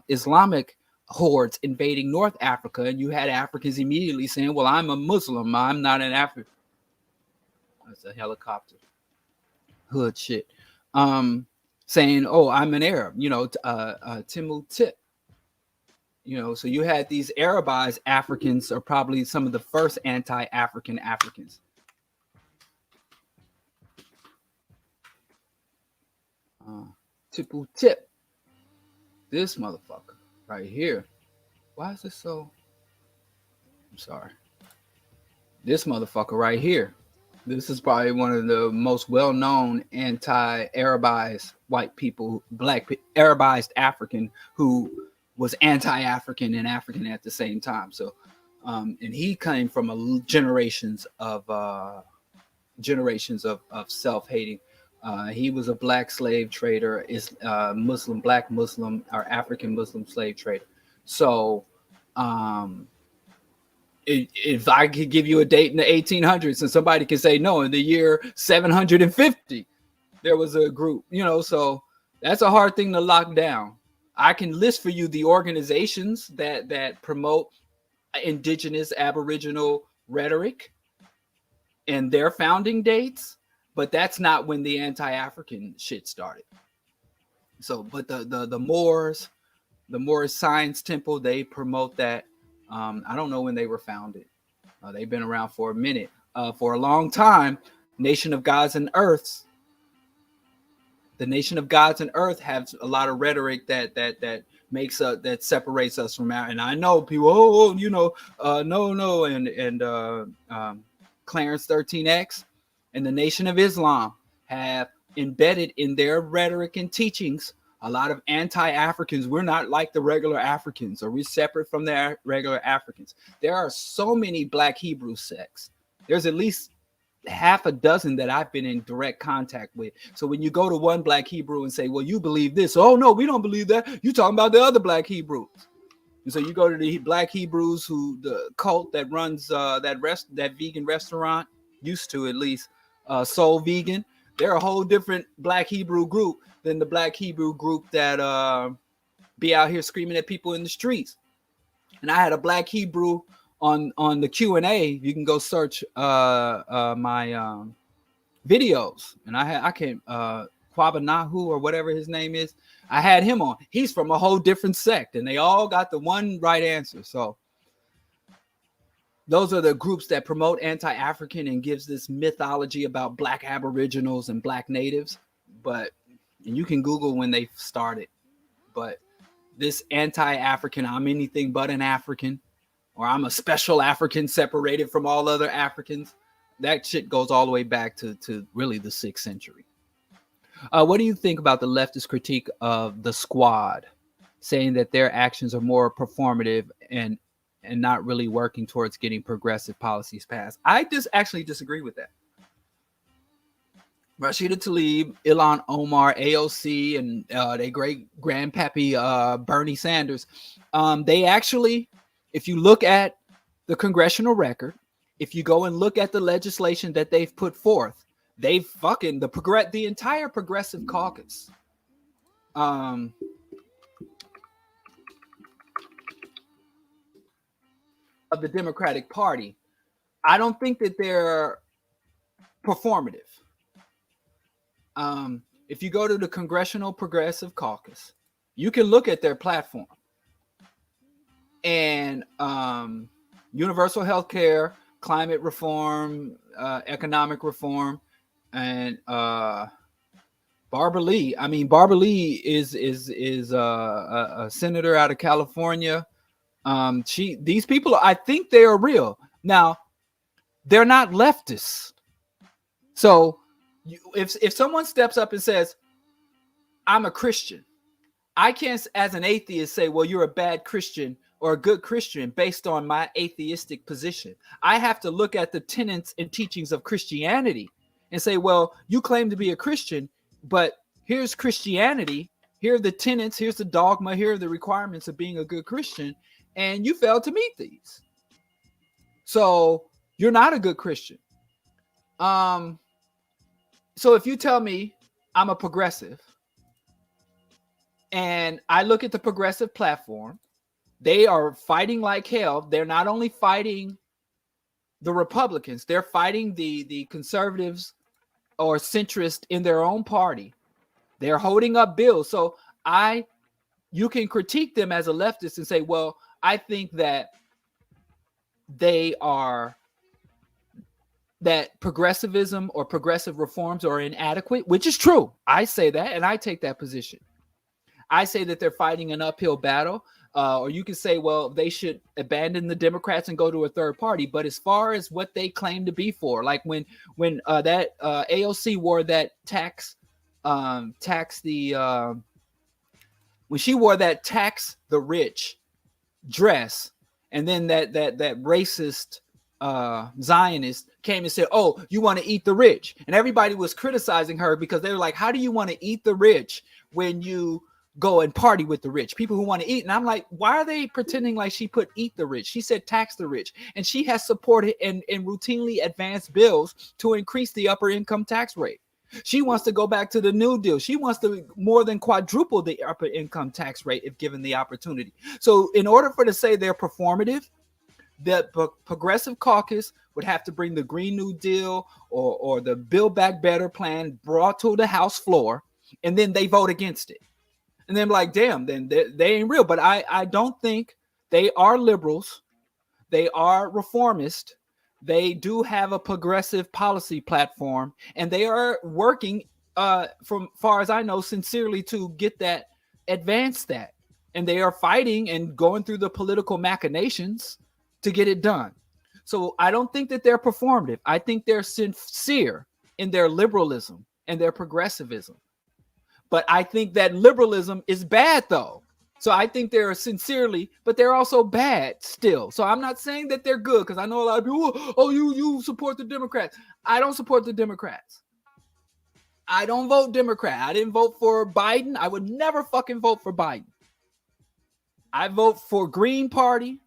Islamic hordes invading North Africa, and you had Africans immediately saying, well, I'm a Muslim, I'm not an African. That's a helicopter. Hood shit. Saying, oh, I'm an Arab, Timu Tip. So you had these Arabized Africans are probably some of the first anti-African Africans. Tipu Tip. This motherfucker right here. Why is this so? I'm sorry. This motherfucker right here. This is probably one of the most well-known anti-Arabized white people, Arabized African, who was anti-African and African at the same time. So, and he came from generations of self-hating. He was a black slave trader, black Muslim or African Muslim slave trader. So, if I could give you a date in the 1800s, and somebody can say, no, in the year 750, there was a group, so that's a hard thing to lock down. I can list for you the organizations that promote indigenous Aboriginal rhetoric. and their founding dates, but that's not when the anti-African shit started. So, but the Moors, the Moorish Science Temple, they promote that. I don't know when they were founded. They've been around for a minute. For a long time, Nation of Gods and Earths, the Nation of Gods and Earth has a lot of rhetoric that makes that separates us from our. And I know people, no, and Clarence 13X and the Nation of Islam have embedded in their rhetoric and teachings a lot of anti-Africans. We're not like the regular Africans, or we're separate from the regular Africans. There are so many Black Hebrew sects. There's at least half a dozen that I've been in direct contact with. So when you go to one Black Hebrew and say, well, you believe this. Oh, no, we don't believe that. You're talking about the other Black Hebrews. And so you go to the Black Hebrews, who the cult that runs that vegan restaurant, used to at least, Soul Vegan. They're a whole different Black Hebrew group than the Black Hebrew group that be out here screaming at people in the streets. And I had a Black Hebrew on the Q&A. You can go search my videos, and I can Kwabanahu or whatever his name is. I had him on. He's from a whole different sect, and they all got the one right answer. So those are the groups that promote anti-African and gives this mythology about Black Aboriginals and Black natives. And you can Google when they started. But this anti-African, I'm anything but an African, or I'm a special African separated from all other Africans, that shit goes all the way back to really the 6th century. What do you think about the leftist critique of the Squad, saying that their actions are more performative and not really working towards getting progressive policies passed? I just actually disagree with that. Rashida Tlaib, Ilhan Omar, AOC, and their great grandpappy Bernie Sanders, they actually, if you look at the congressional record, if you go and look at the legislation that they've put forth, they've fucking the entire progressive caucus. Of the Democratic Party, I don't think that they're performative. If you go to the Congressional Progressive Caucus, you can look at their platform, and universal health care, climate reform, economic reform, and Barbara Lee. I mean, Barbara Lee is a senator out of California. These people, I think they are real. Now, they're not leftists. So if someone steps up and says, I'm a Christian, I can't, as an atheist, say, well, you're a bad Christian or a good Christian based on my atheistic position. I have to look at the tenets and teachings of Christianity and say, well, you claim to be a Christian, but here's Christianity. Here are the tenets. Here's the dogma. Here are the requirements of being a good Christian. And you failed to meet these. So you're not a good Christian. So if you tell me I'm a progressive and I look at the progressive platform, they are fighting like hell. They're not only fighting the Republicans, they're fighting the conservatives or centrists in their own party. They're holding up bills. So you can critique them as a leftist and say, well, I think that that progressivism or progressive reforms are inadequate, which is true. I say that, and I take that position. I say that they're fighting an uphill battle, or you can say, well, they should abandon the Democrats and go to a third party. But as far as what they claim to be for, like when that AOC wore that when she wore that tax the rich dress, and then that racist Zionist came and said, oh, you want to eat the rich, and everybody was criticizing her because they were like, how do you want to eat the rich when you go and party with the rich people who want to eat? And I'm like, why are they pretending like she put eat the rich? She said tax the rich, and she has supported and routinely advanced bills to increase the upper income tax rate. She wants to go back to the New Deal. She wants to more than quadruple the upper income tax rate if given the opportunity. So in order for to say they're performative, the progressive caucus would have to bring the Green New Deal or the Build Back Better plan brought to the House floor, and then they vote against it. And then like, damn, then they ain't real. But I don't think they are liberals. They are reformist. They do have a progressive policy platform, and they are working, from far as I know, sincerely to get that, advance that. And they are fighting and going through the political machinations to get it done. So I don't think that they're performative. I think they're sincere in their liberalism and their progressivism. But I think that liberalism is bad, though. So I think they're sincerely, but they're also bad still. So I'm not saying that they're good, because I know a lot of people, oh, you support the Democrats. I don't support the Democrats. I don't vote Democrat. I didn't vote for Biden. I would never fucking vote for Biden. I vote for Green Party.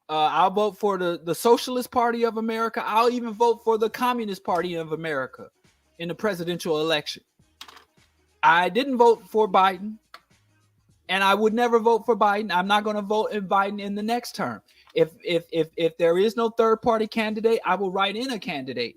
I'll vote for the Socialist Party of America. I'll even vote for the Communist Party of America in the presidential election. I didn't vote for Biden, and I would never vote for Biden. I'm not going to vote in Biden in the next term. If there is no third party candidate, I will write in a candidate.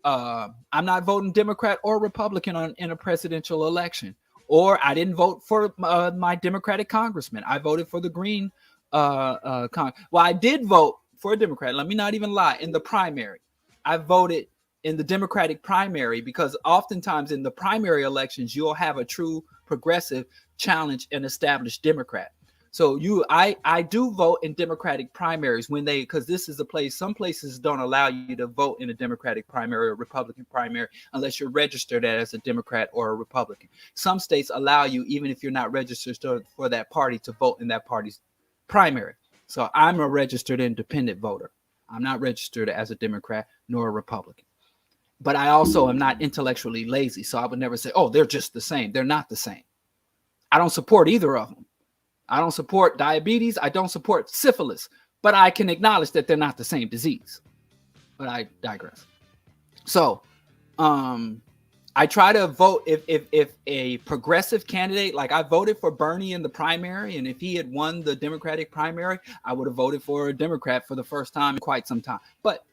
I'm not voting Democrat or Republican in a presidential election. Or I didn't vote for my Democratic congressman. I voted for the Green. I did vote for a Democrat. Let me not even lie. In the primary, I voted in the Democratic primary, because oftentimes in the primary elections, you'll have a true progressive challenge an established Democrat. So I do vote in Democratic primaries because this is a place, some places don't allow you to vote in a Democratic primary or Republican primary unless you're registered as a Democrat or a Republican. Some states allow you, even if you're not registered for that party, to vote in that party's primary. So I'm a registered independent voter. I'm not registered as a Democrat nor a Republican. But I also am not intellectually lazy. So I would never say, oh, they're just the same. They're not the same. I don't support either of them. I don't support diabetes. I don't support syphilis. But I can acknowledge that they're not the same disease. But I digress. So I try to vote if a progressive candidate, like I voted for Bernie in the primary, and if he had won the Democratic primary, I would have voted for a Democrat for the first time in quite some time. But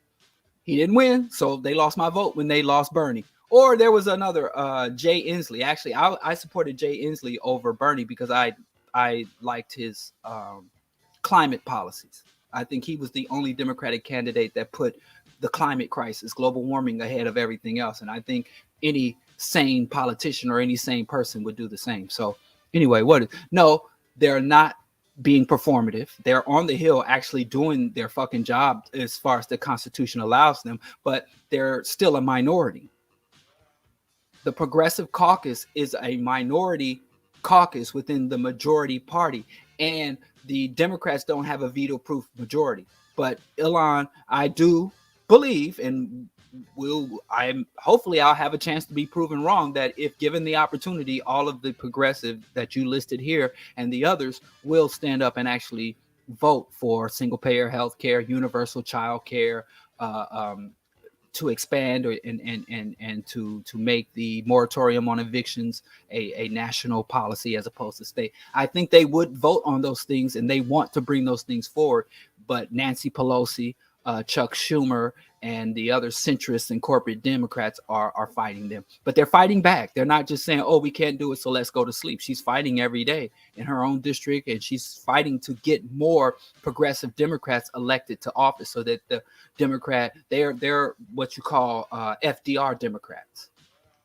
he didn't win, so they lost my vote when they lost Bernie. Or there was another, Jay Inslee. Actually, I supported Jay Inslee over Bernie because I liked his climate policies. I think he was the only Democratic candidate that put the climate crisis, global warming, ahead of everything else. And I think any sane politician or any sane person would do the same. So anyway, no, they're not being performative. They're on the Hill actually doing their fucking job as far as the Constitution allows them, but they're still a minority. The Progressive Caucus is a minority caucus within the majority party, and the Democrats don't have a veto-proof majority. But Elon, I do believe, and hopefully I'll have a chance to be proven wrong, that if given the opportunity, all of the progressive that you listed here and the others will stand up and actually vote for single-payer health care, universal child care, to expand and to make the moratorium on evictions a national policy as opposed to state. I think they would vote on those things, and they want to bring those things forward. But Nancy Pelosi, Chuck Schumer, and the other centrists and corporate Democrats are fighting them. But they're fighting back. They're not just saying, oh, we can't do it, so let's go to sleep. She's fighting every day in her own district, and she's fighting to get more progressive Democrats elected to office so that the Democrat, they're what you call FDR Democrats.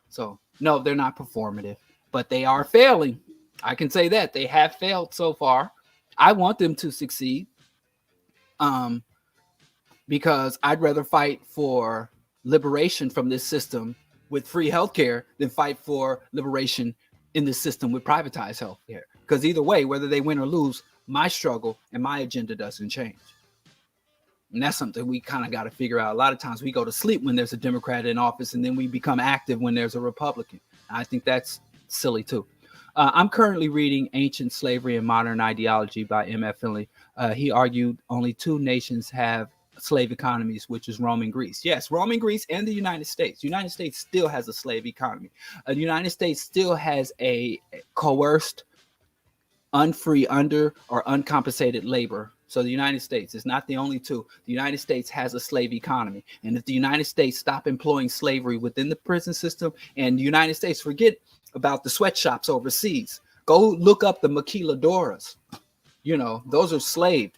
So, no, they're not performative, but they are failing. I can say that. They have failed so far. I want them to succeed. Because I'd rather fight for liberation from this system with free healthcare than fight for liberation in this system with privatized healthcare. Because either way, whether they win or lose, my struggle and my agenda doesn't change. And that's something we kind of got to figure out. A lot of times we go to sleep when there's a Democrat in office, and then we become active when there's a Republican. I think that's silly too. I'm currently reading Ancient Slavery and Modern Ideology by M.F. Finley. He argued only two nations have slave economies, which is Rome and Greece. Yes, Rome and Greece and the United States. The United States still has a slave economy. The United States still has a coerced, unfree, under or uncompensated labor So the United States is not the only two. The United States has a slave economy. And if the United States stop employing slavery within the prison system, and the United States forget about the sweatshops overseas, go look up the maquiladoras. Those are slave.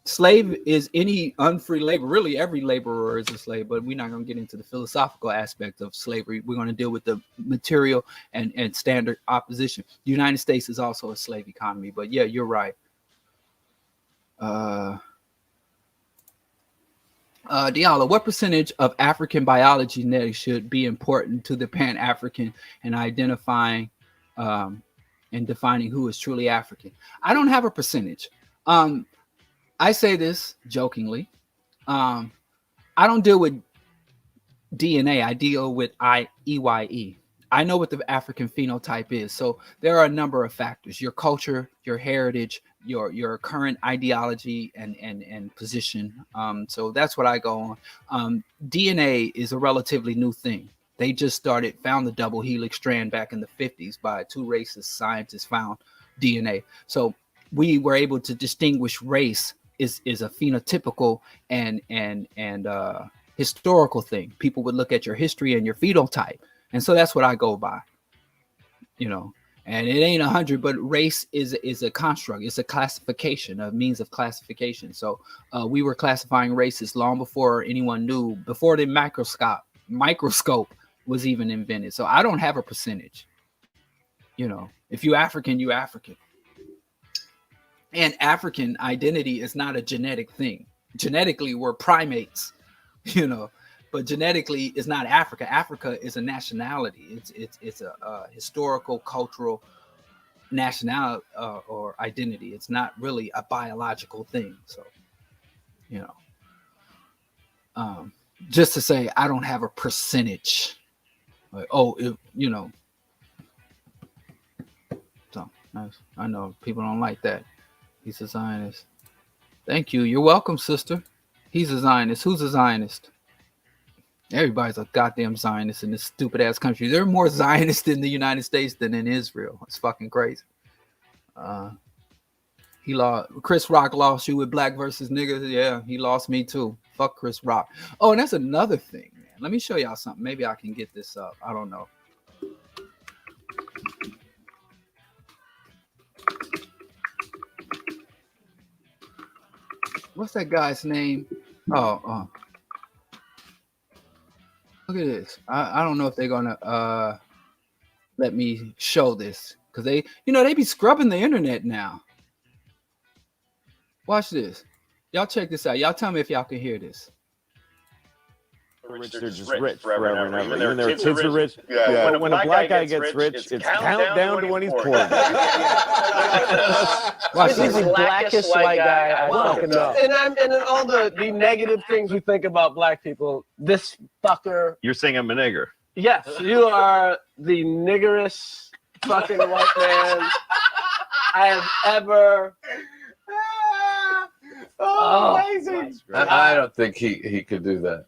Slave is any unfree labor. Really, every laborer is a slave, but we're not going to get into the philosophical aspect of slavery. We're going to deal with the material and standard opposition. The United States is also a slave economy, but yeah, you're right. Diallo, what percentage of African biology genetics should be important to the Pan-African and identifying and defining who is truly African? I don't have a percentage. I say this jokingly. I don't deal with DNA. I deal with EYE. I know what the African phenotype is. So there are a number of factors: your culture, your heritage, your current ideology and position. So that's what I go on. DNA is a relatively new thing. They just found the double helix strand back in the 50s by two racist scientists found DNA. So we were able to distinguish race is a phenotypical and historical thing. People would look at your history and your phenotype. And so that's what I go by, and it ain't 100, but race is a construct. It's a classification, a means of classification. So we were classifying races long before anyone knew, before the microscope was even invented. So I don't have a percentage. If you African, you African. And African identity is not a genetic thing. Genetically, we're primates, but genetically is not Africa. Africa is a nationality. It's a historical, cultural nationality or identity. It's not really a biological thing. So, just to say, I don't have a percentage. Like, So I know people don't like that. He's a Zionist. Thank you. You're welcome, sister. He's a Zionist. Who's a Zionist? Everybody's a goddamn Zionist in this stupid ass country. There are more Zionists in the United States than in Israel. It's fucking crazy. Chris Rock lost you with black versus niggas. Yeah, he lost me too. Fuck Chris Rock. Oh, and that's another thing, man. Let me show y'all something. Maybe I can get this up. I don't know. What's that guy's name? Oh. Look at this. I don't know if they're gonna let me show this because they be scrubbing the internet now. Watch this. Y'all check this out. Y'all tell me if y'all can hear this. Rich, they're just rich forever and ever. Even their kids are rich. Yeah. When a black guy gets rich, it's countdown to when he's poor. Watch this. He's the blackest white guy I fucking know. And all the negative things we think about black people, this fucker. You're saying I'm a nigger? Yes, you are the niggerest fucking white man I have ever. Amazing! I don't think he could do that.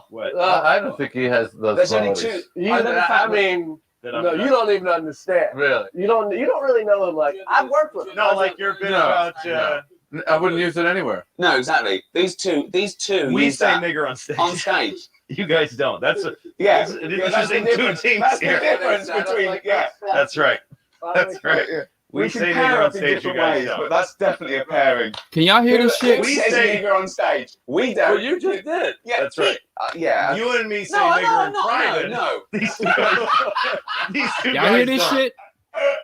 What? I don't think he has those qualities. I mean, no, you don't even understand. Really? You don't really know him. Like I've worked with him. No, like your bit about. I wouldn't use it anywhere. No, exactly. These two. We say nigger on stage. On stage. You guys don't. That's yeah. It's interesting. Two teams that's here. The difference between That's right. That's right. Yeah. We say nigger on stage. You guys don't. But that's definitely a pairing. Can y'all hear this shit? We say nigger on stage. We don't. Well, you just did. Yeah, that's right. Yeah. You and me say nigger in private. No. These two Y'all hear this shit?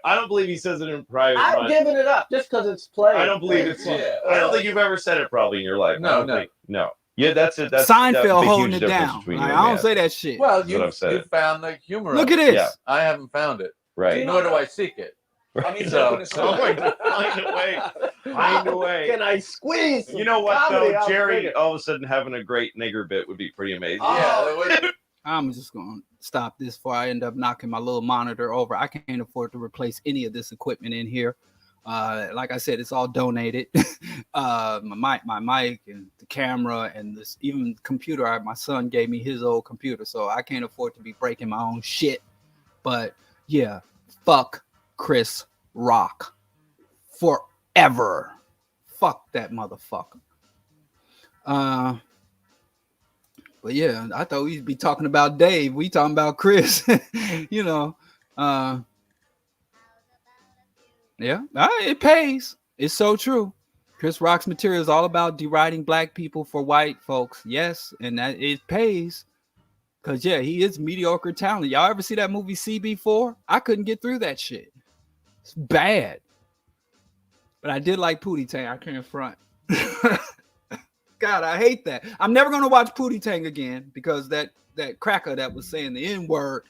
I don't believe he says it in private. I'm giving it up just because it's playing. I don't believe it's. I don't think you've ever said it probably in your life. No. Yeah, that's it. That's Seinfeld holding it down. I don't say that shit. Well, you found the humor. Look at this. Yeah. I haven't found it. Right. Nor do I seek it. I need to open a Find a way. Can I squeeze? You know what though, Jerry? All of a sudden, having a great nigger bit would be pretty amazing. Yeah. I'm just going to stop this before I end up knocking my little monitor over. I can't afford to replace any of this equipment in here. Like I said, it's all donated. My mic and the camera and this even computer. My son gave me his old computer, so I can't afford to be breaking my own shit. But yeah, fuck Chris Rock forever. Fuck that motherfucker. But yeah, I thought we'd be talking about Dave. We talking about Chris. You know. Yeah, it pays. It's so true. Chris Rock's material is all about deriding black people for white folks. Yes, and that it pays. Cause yeah, he is mediocre talent. Y'all ever see that movie CB4? I couldn't get through that shit. It's bad. But I did like Pootie Tang. I can't front. God, I hate that. I'm never gonna watch Pootie Tang again because that cracker that was saying the N-word,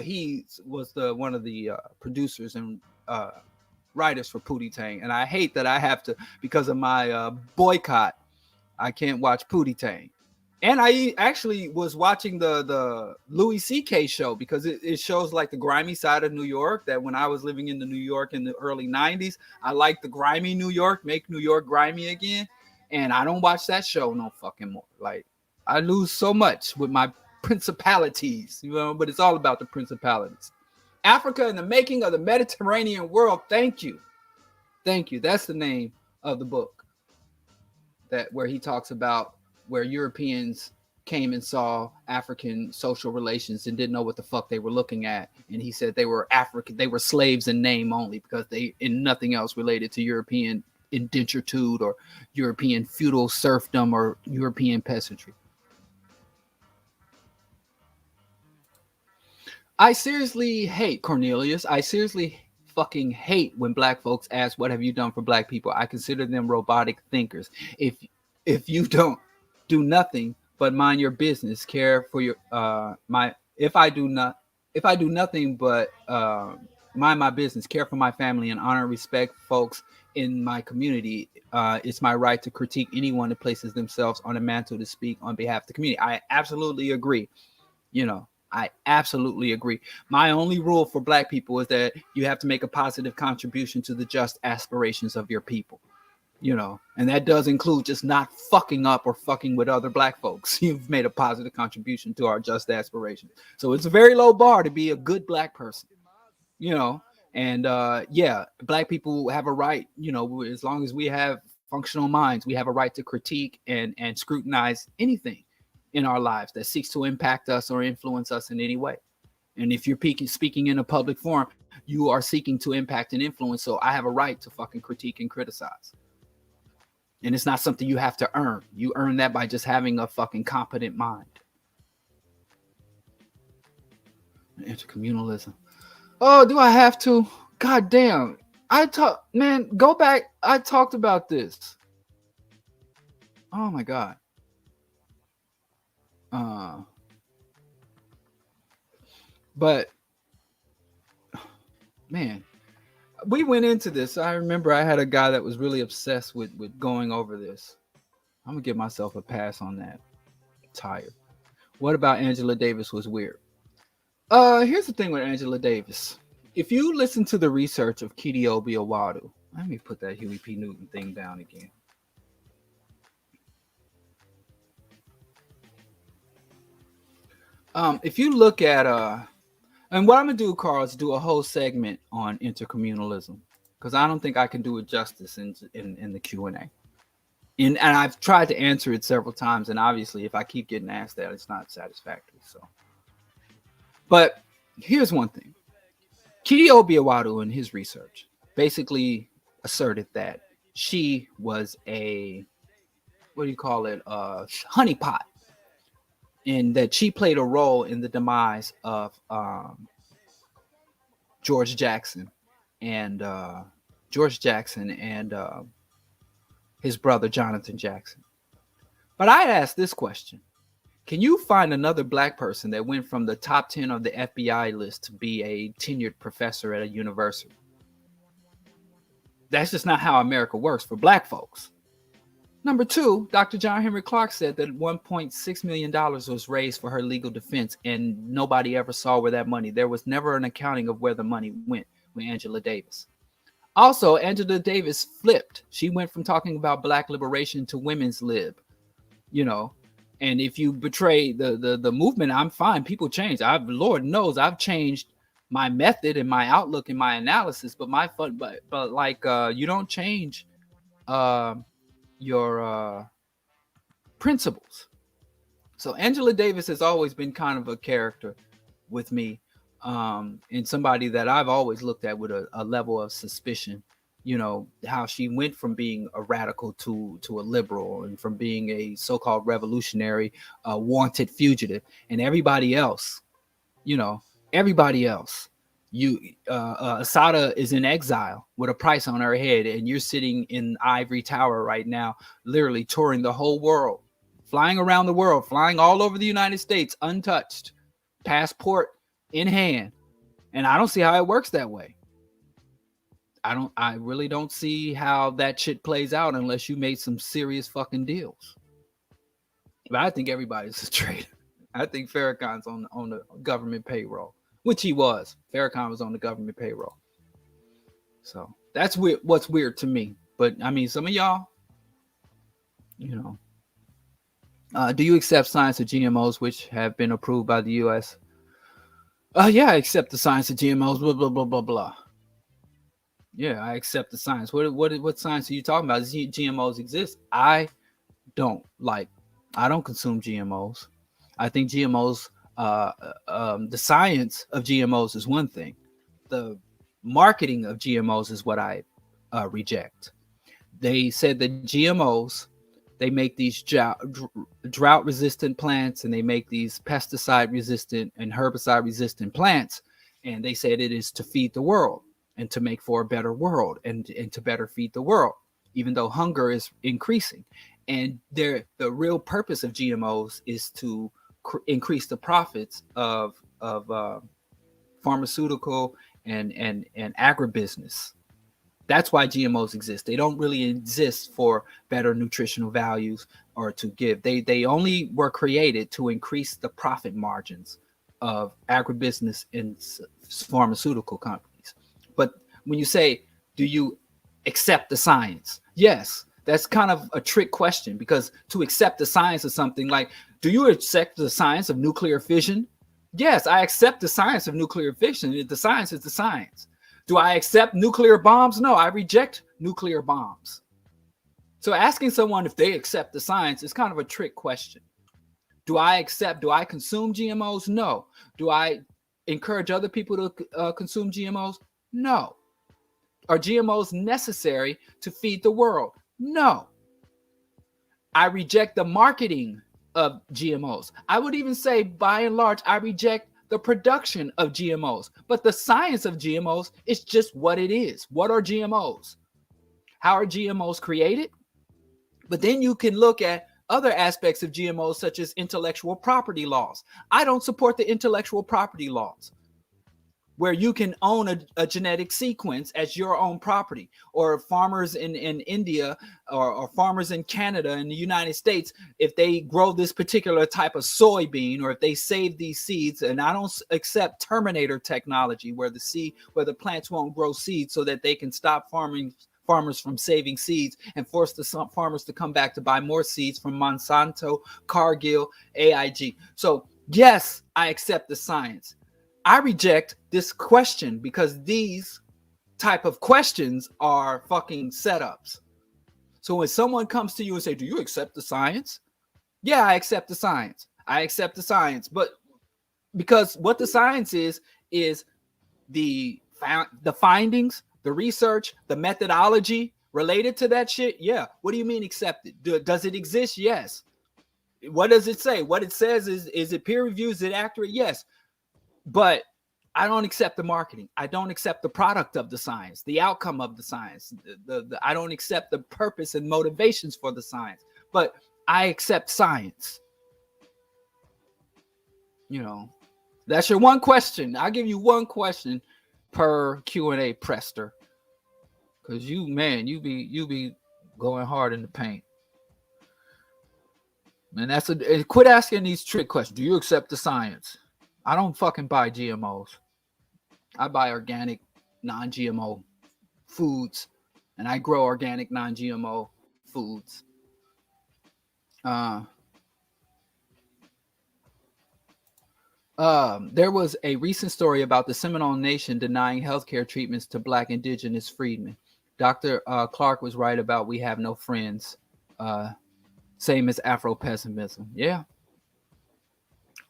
he was one of the producers and writers for Pootie Tang, and I hate that I have to, because of my boycott, I can't watch Pootie Tang. And I actually was watching the Louis C.K. show because it shows like the grimy side of New York. That when I was living in New York in the early 90s, I liked the grimy New York, make New York grimy again. And I don't watch that show no fucking more. Like, I lose so much with my principalities, you know, but it's all about the principalities. Africa in the making of the Mediterranean world. Thank you. Thank you. That's the name of the book. That where he talks about where Europeans came and saw African social relations and didn't know what the fuck they were looking at. And he said they were African, they were slaves in name only because they in nothing else related to European indenturitude or European feudal serfdom or European peasantry. I seriously hate Cornelius. I seriously fucking hate when black folks ask, what have you done for black people? I consider them robotic thinkers. If you don't do nothing but mind your business, care for your if I do nothing but mind my business, care for my family, and honor and respect folks in my community, it's my right to critique anyone that places themselves on a mantle to speak on behalf of the community. I absolutely agree. You know, I absolutely agree. My only rule for black people is that you have to make a positive contribution to the just aspirations of your people. You know, and that does include just not fucking up or fucking with other black folks. You've made a positive contribution to our just aspirations. So it's a very low bar to be a good black person, you know. And yeah, black people have a right, you know, as long as we have functional minds, we have a right to critique and scrutinize anything in our lives that seeks to impact us or influence us in any way. And if you're speaking in a public forum, you are seeking to impact and influence. So I have a right to fucking critique and criticize. And it's not something you have to earn. You earn that by just having a fucking competent mind. Intercommunalism. Oh, do I have to? God damn. Man, go back. I talked about this. Oh my God. But man, we went into this. I remember I had a guy that was really obsessed with going over this. I'm gonna give myself a pass on that. I'm tired. What about Angela Davis was weird? Here's the thing with Angela Davis. If you listen to the research of Kidiobi Owadu, let me put that Huey P. Newton thing down again. If you look at and what I'm gonna do, Carl, is do a whole segment on intercommunalism because I don't think I can do it justice in the Q&A. And I've tried to answer it several times, and obviously, if I keep getting asked that, it's not satisfactory. So, but here's one thing: Kidiobi Owadu, in his research, basically asserted that she was a honeypot. And that she played a role in the demise of George Jackson and his brother Jonathan Jackson. But I asked this question: can you find another black person that went from the top 10 of the FBI list to be a tenured professor at a university? That's just not how America works for black folks. Number two, Dr. John Henry Clark said that $1.6 million was raised for her legal defense, and nobody ever saw where that money. There was never an accounting of where the money went with Angela Davis. Also, Angela Davis flipped. She went from talking about black liberation to women's lib, you know. And if you betray the movement, I'm fine. People change. Lord knows I've changed my method and my outlook and my analysis, but you don't change your principles. So Angela Davis has always been kind of a character with me, and somebody that I've always looked at with a level of suspicion. You know, how she went from being a radical to a liberal, and from being a so-called revolutionary, wanted fugitive, and everybody else, you know, everybody else. Asada is in exile with a price on her head, and you're sitting in ivory tower right now, literally touring the whole world, flying around the world, flying all over the United States untouched, passport in hand. And I don't see how it works that way. I really don't see how that shit plays out unless you made some serious fucking deals. But I think everybody's a traitor. I think Farrakhan's on the government payroll, which he was. Farrakhan was on the government payroll. So that's weird. What's weird to me. But I mean, some of y'all, you know, do you accept science of GMOs which have been approved by the U.S.? Yeah, I accept the science of GMOs. Blah blah blah blah blah. Yeah, I accept the science. What science are you talking about? GMOs exist. I don't consume GMOs. I think GMOs, the science of GMOs is one thing. The marketing of GMOs is what I reject. They said that GMOs, they make these drought-resistant plants, and they make these pesticide-resistant and herbicide-resistant plants, and they said it is to feed the world and to make for a better world and to better feed the world, even though hunger is increasing. And the real purpose of GMOs is to increase the profits of pharmaceutical and agribusiness. That's why GMOs exist. They don't really exist for better nutritional values or to give. They only were created to increase the profit margins of agribusiness and pharmaceutical companies. But when you say, do you accept the science? Yes, that's kind of a trick question, because to accept the science of something, like, do you accept the science of nuclear fission? Yes, I accept the science of nuclear fission. The science is the science. Do I accept nuclear bombs? No, I reject nuclear bombs. So asking someone if they accept the science is kind of a trick question. Do I consume GMOs? No. Do I encourage other people to consume GMOs? No. Are GMOs necessary to feed the world? No. I reject the marketing of GMOs. I would even say, by and large, I reject the production of GMOs. But the science of GMOs is just what it is. What are GMOs? How are GMOs created? But then you can look at other aspects of GMOs, such as intellectual property laws. I don't support the intellectual property laws, where you can own a genetic sequence as your own property, or farmers in India or farmers in Canada and the United States, if they grow this particular type of soybean, or if they save these seeds. And I don't accept Terminator technology, where the plants won't grow seeds so that they can stop farmers from saving seeds and force the farmers to come back to buy more seeds from Monsanto, Cargill, AIG. So yes, I accept the science. I reject this question, because these type of questions are fucking setups. So when someone comes to you and say, do you accept the science? Yeah, I accept the science. I accept the science. But because what the science is the findings, the research, the methodology related to that shit. Yeah. What do you mean accepted? Does it exist? Yes. What does it say? What it says is it peer reviewed? Is it accurate? Yes. But I don't accept the marketing. I don't accept the product of the science, the outcome of the science. I don't accept the purpose and motivations for the science. But I accept science. You know, that's your one question. I'll give you one question per Q&A, Prester. Because you be going hard in the paint. And quit asking these trick questions. Do you accept the science? I don't fucking buy GMOs. I buy organic, non-GMO foods, and I grow organic, non-GMO foods. There was a recent story about the Seminole Nation denying healthcare treatments to Black indigenous freedmen. Dr. Clark was right about we have no friends. Same as Afro pessimism. Yeah,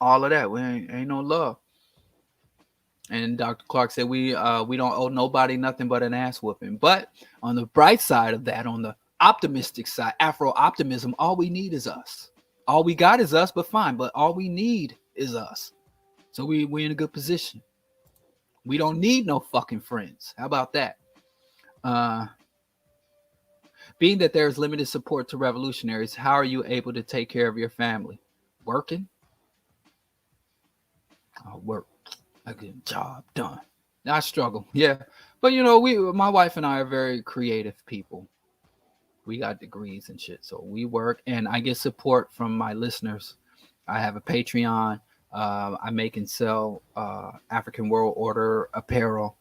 all of that. We ain't no love. And Dr. Clark said we don't owe nobody nothing but an ass whooping. But on the bright side of that, on the optimistic side, Afro optimism, all we need is us. All we got is us, but fine. But all we need is us. So we in a good position. We don't need no fucking friends. How about that? Being that there's limited support to revolutionaries, how are you able to take care of your family? Working? Work. I get a job done. I struggle. Yeah. But my wife and I are very creative people. We got degrees and shit. So we work and I get support from my listeners. I have a Patreon. I make and sell African World Order apparel,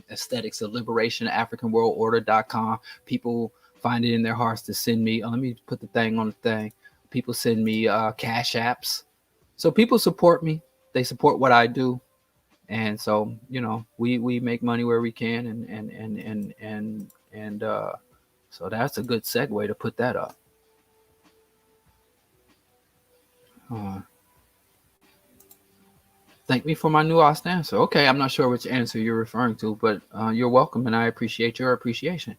aesthetics of liberation, AfricanWorldOrder.com. People find it in their hearts to send me. Let me put the thing on the thing. People send me cash apps. So people support me. They support what I do. And so, we make money where we can, and so that's a good segue to put that up. Thank me for my nuanced answer. Okay, I'm not sure which answer you're referring to, but you're welcome, and I appreciate your appreciation.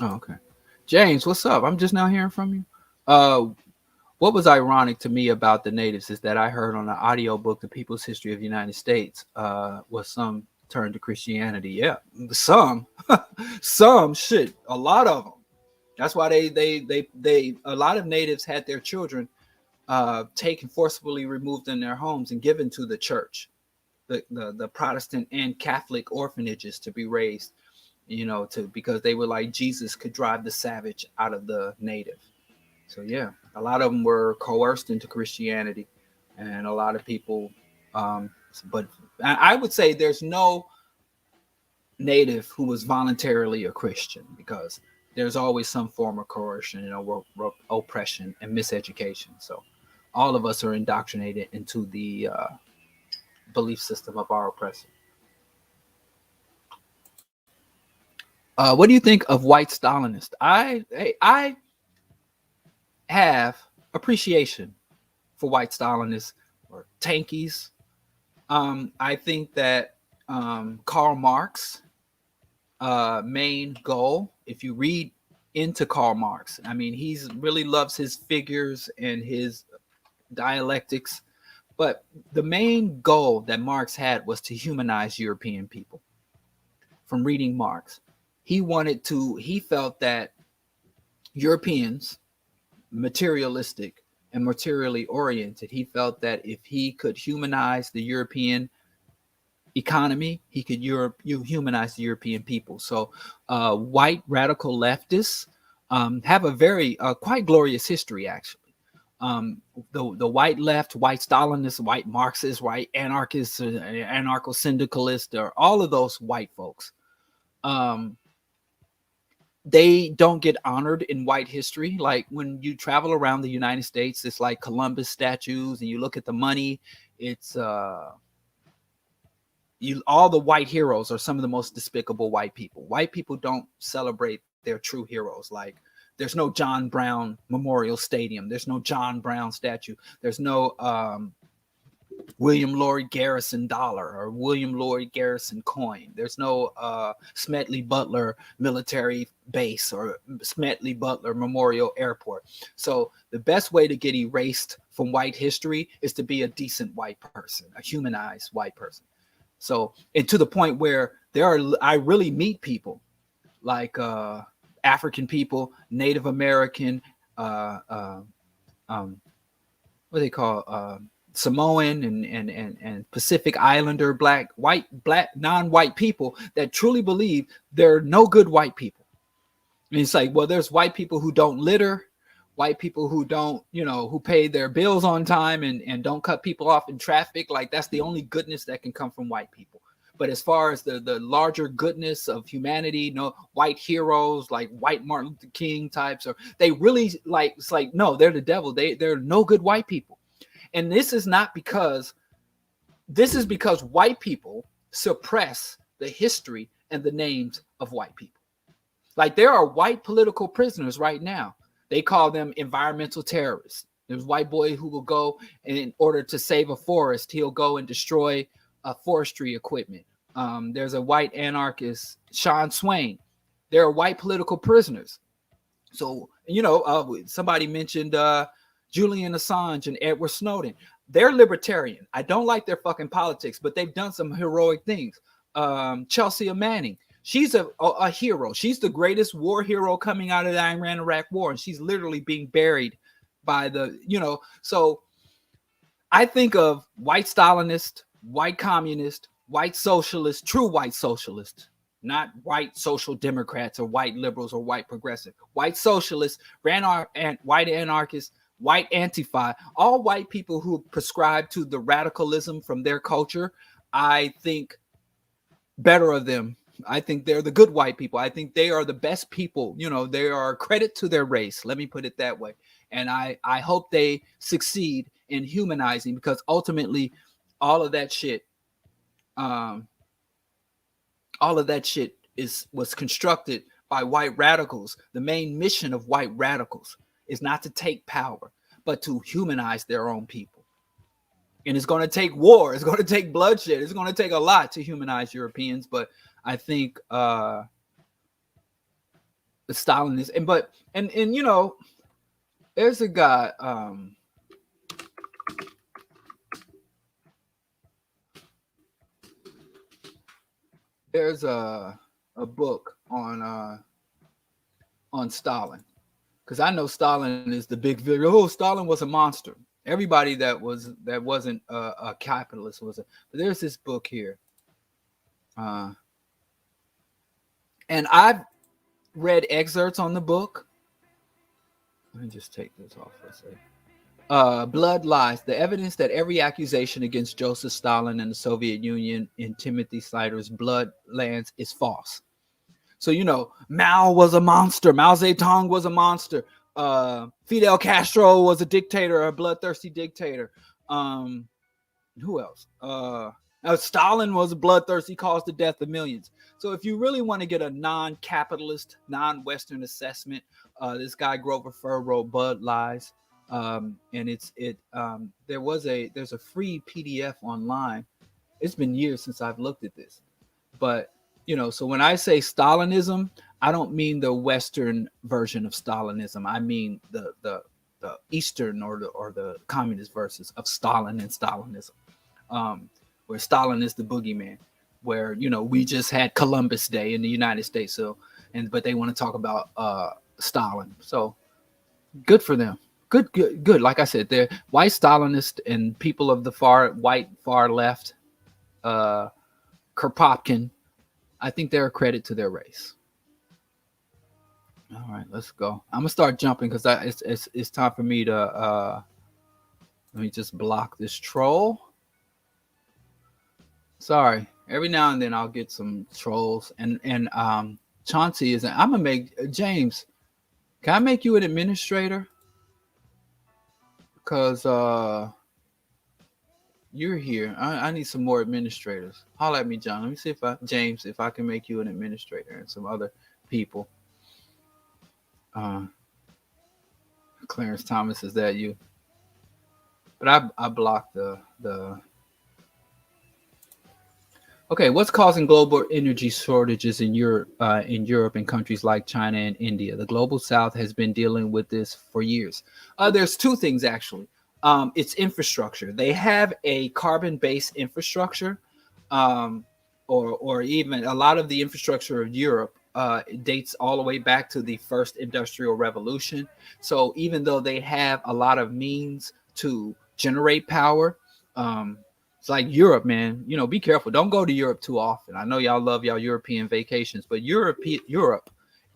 Oh, okay. James, what's up? I'm just now hearing from you. What was ironic to me about the natives is that I heard on the audiobook, The People's History of the United States, was some turned to Christianity. Yeah, some shit, a lot of them. That's why they a lot of natives had their children taken, forcibly removed in their homes and given to the church, the Protestant and Catholic orphanages to be raised, because they were like Jesus could drive the savage out of the native. So yeah, a lot of them were coerced into Christianity, and a lot of people. But I would say there's no native who was voluntarily a Christian, because there's always some form of coercion and oppression and miseducation. So all of us are indoctrinated into the belief system of our oppressor. What do you think of white Stalinists? I have appreciation for white Stalinists or tankies. I think that Karl Marx main goal, if you read into Karl Marx, I mean, he's really loves his figures and his dialectics, but the main goal that Marx had was to humanize European people. From reading Marx, he felt that Europeans, materialistic and materially oriented, he felt that if he could humanize the European economy, he could humanize the European people. So white radical leftists have a very quite glorious history, actually. The white left, white Stalinists, white Marxists, white anarchists, anarcho-syndicalists, or all of those white folks, they don't get honored in white history. Like when you travel around the United States, it's like Columbus statues, and you look at the money, it's all the white heroes are some of the most despicable white people. White people don't celebrate their true heroes. Like there's no John Brown Memorial Stadium. There's no John Brown statue. There's no William Lloyd Garrison dollar or William Lloyd Garrison coin. There's no Smedley Butler military base or Smedley Butler Memorial Airport. So the best way to get erased from white history is to be a decent white person, a humanized white person. So, and to the point where I really meet people like African people, Native American, what they call Samoan and Pacific Islander, black, non-white people that truly believe there are no good white people. And it's like, well, there's white people who don't litter, white people who don't, who pay their bills on time and don't cut people off in traffic. Like that's the only goodness that can come from white people. But as far as the larger goodness of humanity, white heroes like white Martin Luther King types, or they really like, it's like, no, they're the devil. They're no good white people. And this is not because this is because white people suppress the history and the names of white people. Like there are white political prisoners right now. They call them environmental terrorists. There's a white boy who will go, and in order to save a forest, he'll go and destroy forestry equipment. There's a white anarchist, Sean Swain. There are white political prisoners. So, somebody mentioned Julian Assange and Edward Snowden. They're libertarian. I don't like their fucking politics, but they've done some heroic things. Chelsea Manning, she's a hero. She's the greatest war hero coming out of the Iran-Iraq war, and she's literally being buried by so I think of white Stalinist, white communist, white socialist, true white socialist, not white social democrats or white liberals or white progressive, white socialists, white anarchists, white Antifa, all white people who prescribe to the radicalism from their culture. I think better of them. I think they're the good white people. I think they are the best people. They are a credit to their race. Let me put it that way. And I hope they succeed in humanizing, because ultimately all of that shit was constructed by white radicals. The main mission of white radicals is not to take power, but to humanize their own people. And it's going to take war. It's going to take bloodshed. It's going to take a lot to humanize Europeans. But I think the Stalinist and there's a guy. There's a book on Stalin, because I know Stalin is the big villain. Oh, Stalin was a monster. Everybody that wasn't a capitalist was a. But there's this book here, and I've read excerpts on the book. Let me just take this off for a second. Blood Lies: The Evidence That Every Accusation Against Joseph Stalin and the Soviet Union in Timothy Snyder's Bloodlands is false. So, Mao was a monster. Mao Zedong was a monster. Fidel Castro was a dictator, a bloodthirsty dictator. Who else? Stalin was bloodthirsty, caused the death of millions. So if you really want to get a non-capitalist, non-Western assessment, this guy Grover Furr wrote Blood Lies. And there's a free PDF online. It's been years since I've looked at this, but so when I say Stalinism, I don't mean the Western version of Stalinism. I mean the Eastern or the communist versions of Stalin and Stalinism, where Stalin is the boogeyman, where we just had Columbus Day in the United States, but they want to talk about Stalin. So good for them. Good. Like I said, they're white Stalinist and people of the far left, Kropotkin. I think they're a credit to their race. All right, let's go. I'm gonna start jumping because it's time for me to let me just block this troll. Sorry. Every now and then I'll get some trolls, and Chauncey is. I'm gonna make James. Can I make you an administrator? Because you're here. I need some more administrators. Holler at me, John. Let me see if I can make you an administrator, and some other people. Clarence Thomas, is that you? But I blocked the. Okay, what's causing global energy shortages in Europe and countries like China and India? The global South has been dealing with this for years. There's two things, actually. It's infrastructure. They have a carbon-based infrastructure, or even a lot of the infrastructure of Europe dates all the way back to the first industrial revolution. So even though they have a lot of means to generate power, it's like Europe, man. Be careful. Don't go to Europe too often. I know y'all love y'all European vacations, but Europe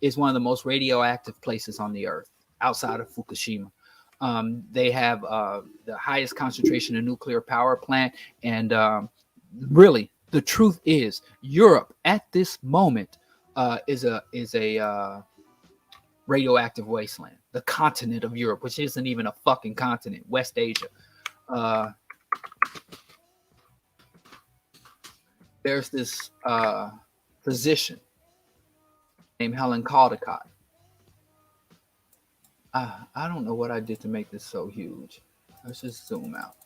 is one of the most radioactive places on the earth outside of Fukushima. They have the highest concentration of nuclear power plant. And really, the truth is, Europe at this moment is a radioactive wasteland. The continent of Europe, which isn't even a fucking continent, West Asia. there's this physician named Helen Caldecott. I don't know what I did to make this so huge. Let's just zoom out.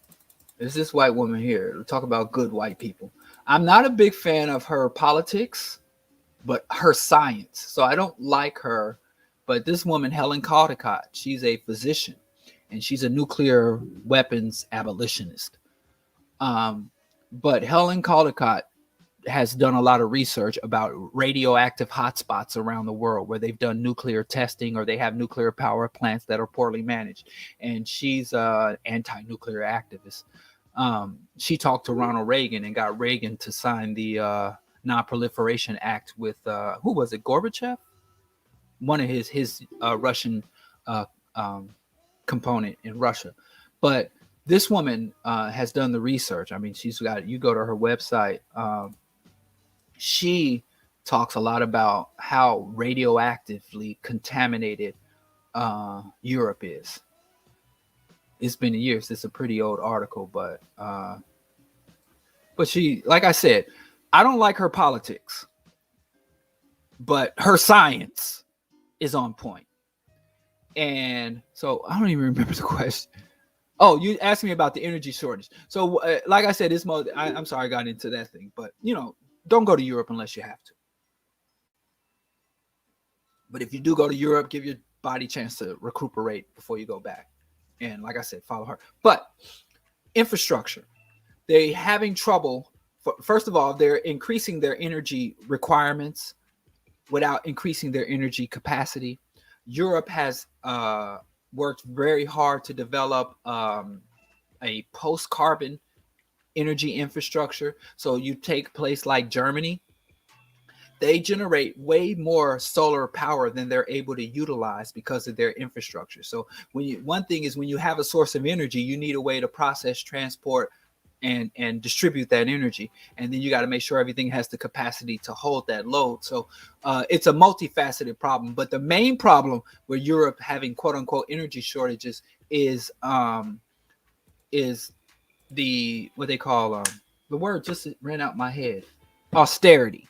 There's this white woman here. We'll talk about good white people. I'm not a big fan of her politics, but her science. So I don't like her. But this woman, Helen Caldecott, she's a physician, and she's a nuclear weapons abolitionist. But Helen Caldecott has done a lot of research about radioactive hotspots around the world where they've done nuclear testing or they have nuclear power plants that are poorly managed. And she's an anti-nuclear activist. She talked to Ronald Reagan and got Reagan to sign the Non-Proliferation Act with, who was it, Gorbachev? One of his Russian component in Russia. But this woman has done the research. I mean, she's got, you go to her website, she talks a lot about how radioactively contaminated Europe is. It's been years. It's a pretty old article, but she, like I said, I don't like her politics, but her science is on point. And so I don't even remember the question. Oh, you asked me about the energy shortage. So like I said, I'm sorry I got into that thing, but don't go to Europe unless you have to. But if you do go to Europe, give your body a chance to recuperate before you go back. And like I said, follow her. But infrastructure, they're having trouble. First of all, they're increasing their energy requirements without increasing their energy capacity. Europe has worked very hard to develop a post-carbon energy infrastructure. So you take a place like Germany, they generate way more solar power than they're able to utilize because of their infrastructure. So one thing is when you have a source of energy, you need a way to process, transport, and distribute that energy. And then you got to make sure everything has the capacity to hold that load. So it's a multifaceted problem. But the main problem with Europe having quote unquote energy shortages is the what they call the word just ran out my head, austerity.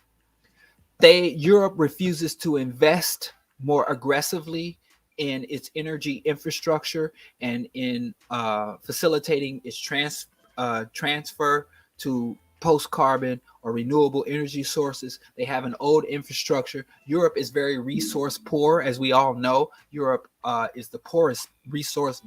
Europe refuses to invest more aggressively in its energy infrastructure and in facilitating its transfer to post-carbon or renewable energy sources. They have an old infrastructure. Europe is very resource poor, as we all know. Europe is the poorest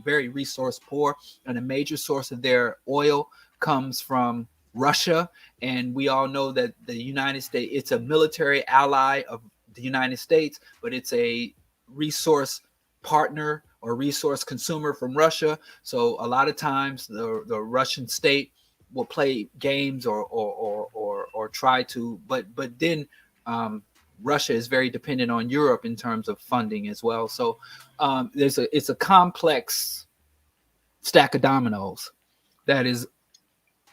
very resource poor, and a major source of their oil comes from Russia. And we all know that the United States, it's a military ally of the United States, but it's a resource partner or resource consumer from Russia. So a lot of times the Russian state will play games or try to, but then Russia is very dependent on Europe in terms of funding as well. So it's a complex stack of dominoes that is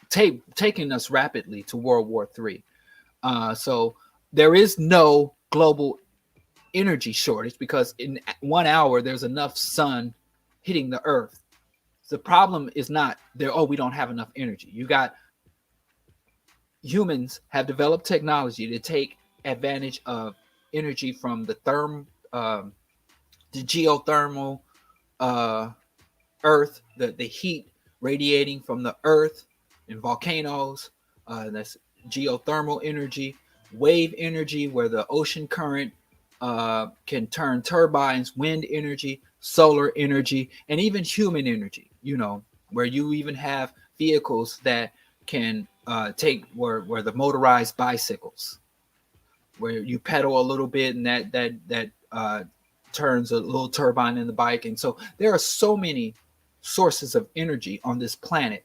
taking us rapidly to World War III. So there is no global energy shortage because in 1 hour there's enough sun hitting the earth. The problem is not there, we don't have enough energy. Humans have developed technology to take advantage of energy from the geothermal earth, the heat radiating from the earth and volcanoes. That's geothermal energy, wave energy, where the ocean current can turn turbines, wind energy, solar energy, and even human energy, where you even have vehicles that can where the motorized bicycles, where you pedal a little bit and that turns a little turbine in the bike. And so there are so many sources of energy on this planet,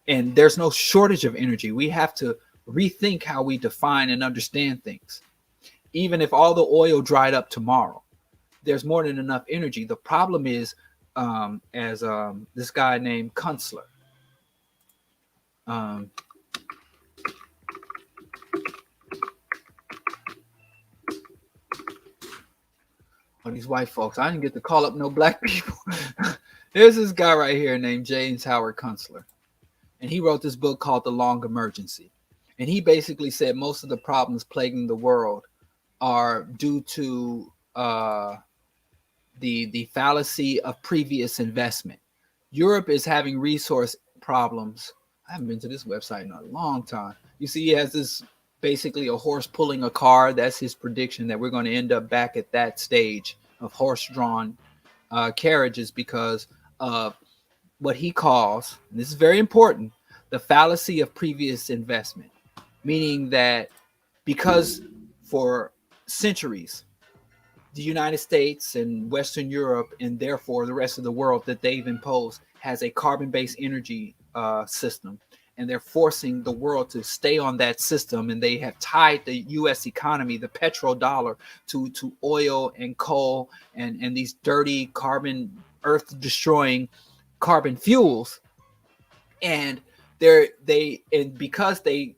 and there's no shortage of energy. We have to rethink how we define and understand things. Even if all the oil dried up tomorrow, there's more than enough energy. The problem is, as this guy named Kunstler, these white folks, I didn't get to call up no black people. There's this guy right here named James Howard Kunstler, and he wrote this book called The Long Emergency. And he basically said most of the problems plaguing the world are due to the fallacy of previous investment. Europe is having resource problems. I haven't been to this website in a long time. You see, he has this basically a horse pulling a car. That's his prediction that we're going to end up back at that stage of horse-drawn carriages because of what he calls, and this is very important, the fallacy of previous investment, meaning that because for centuries the United States and Western Europe and therefore the rest of the world that they've imposed has a carbon-based energy system, and they're forcing the world to stay on that system, and they have tied the U.S. economy, the petrodollar, to oil and coal and these dirty carbon, earth-destroying carbon fuels, and because they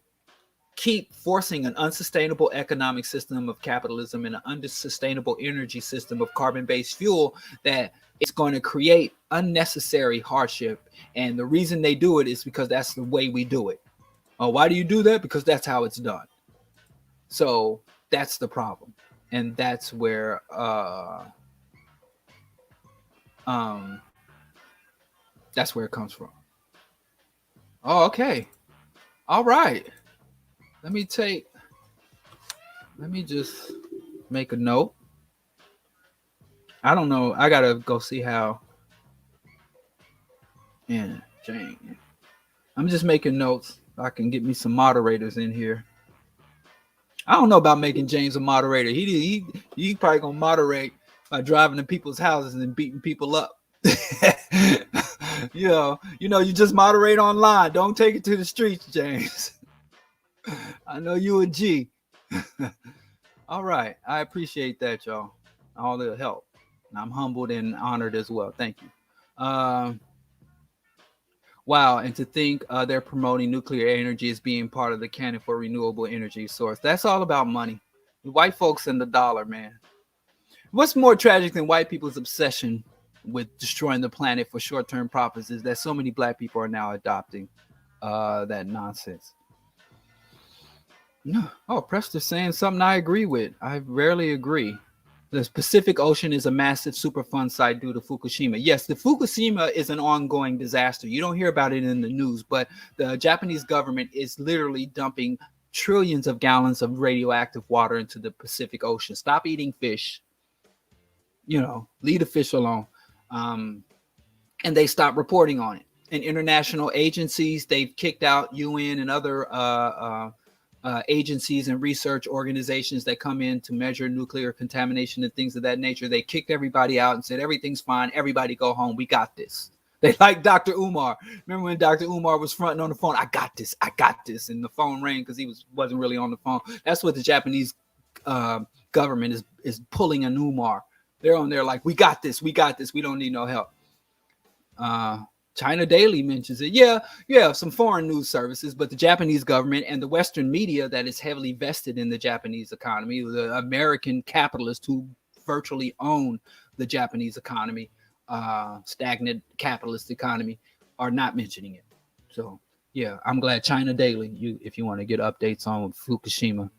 keep forcing an unsustainable economic system of capitalism and an unsustainable energy system of carbon-based fuel, that it's going to create unnecessary hardship. And the reason they do it is because that's the way we do it. Why do you do that? Because that's how it's done. So that's the problem, and that's where it comes from. Oh, okay. All right. Let me just make a note. I don't know. I gotta go see how. Yeah, Jane. I'm just making notes. I can get me some moderators in here. I don't know about making James a moderator. He probably gonna moderate by driving to people's houses and beating people up. you just moderate online. Don't take it to the streets, James. I know you a G. All right. I appreciate that, y'all. All the help. I'm humbled and honored as well. Thank you. Wow. And to think they're promoting nuclear energy as being part of the canon for renewable energy source. That's all about money. The white folks and the dollar, man. What's more tragic than white people's obsession with destroying the planet for short-term profits is that so many black people are now adopting that nonsense. No. Oh, Prester's saying something I agree with. I rarely agree. The Pacific Ocean is a massive Superfund site due to Fukushima. Yes, the Fukushima is an ongoing disaster. You don't hear about it in the news, but the Japanese government is literally dumping trillions of gallons of radioactive water into the Pacific Ocean. Stop eating fish. Leave the fish alone. And they stopped reporting on it. And international agencies, they've kicked out UN and other agencies and research organizations that come in to measure nuclear contamination and things of that nature. They kicked everybody out and said, everything's fine. Everybody go home. We got this. They like Dr. Umar. Remember when Dr. Umar was fronting on the phone? I got this. And the phone rang because he wasn't really on the phone. That's what the Japanese government is pulling an Umar. They're on there like, we got this. We don't need no help. China Daily mentions it. Yeah, some foreign news services, but the Japanese government and the Western media that is heavily vested in the Japanese economy, the American capitalists who virtually own the Japanese economy, stagnant capitalist economy, are not mentioning it. So, yeah, I'm glad China Daily, if you want to get updates on Fukushima.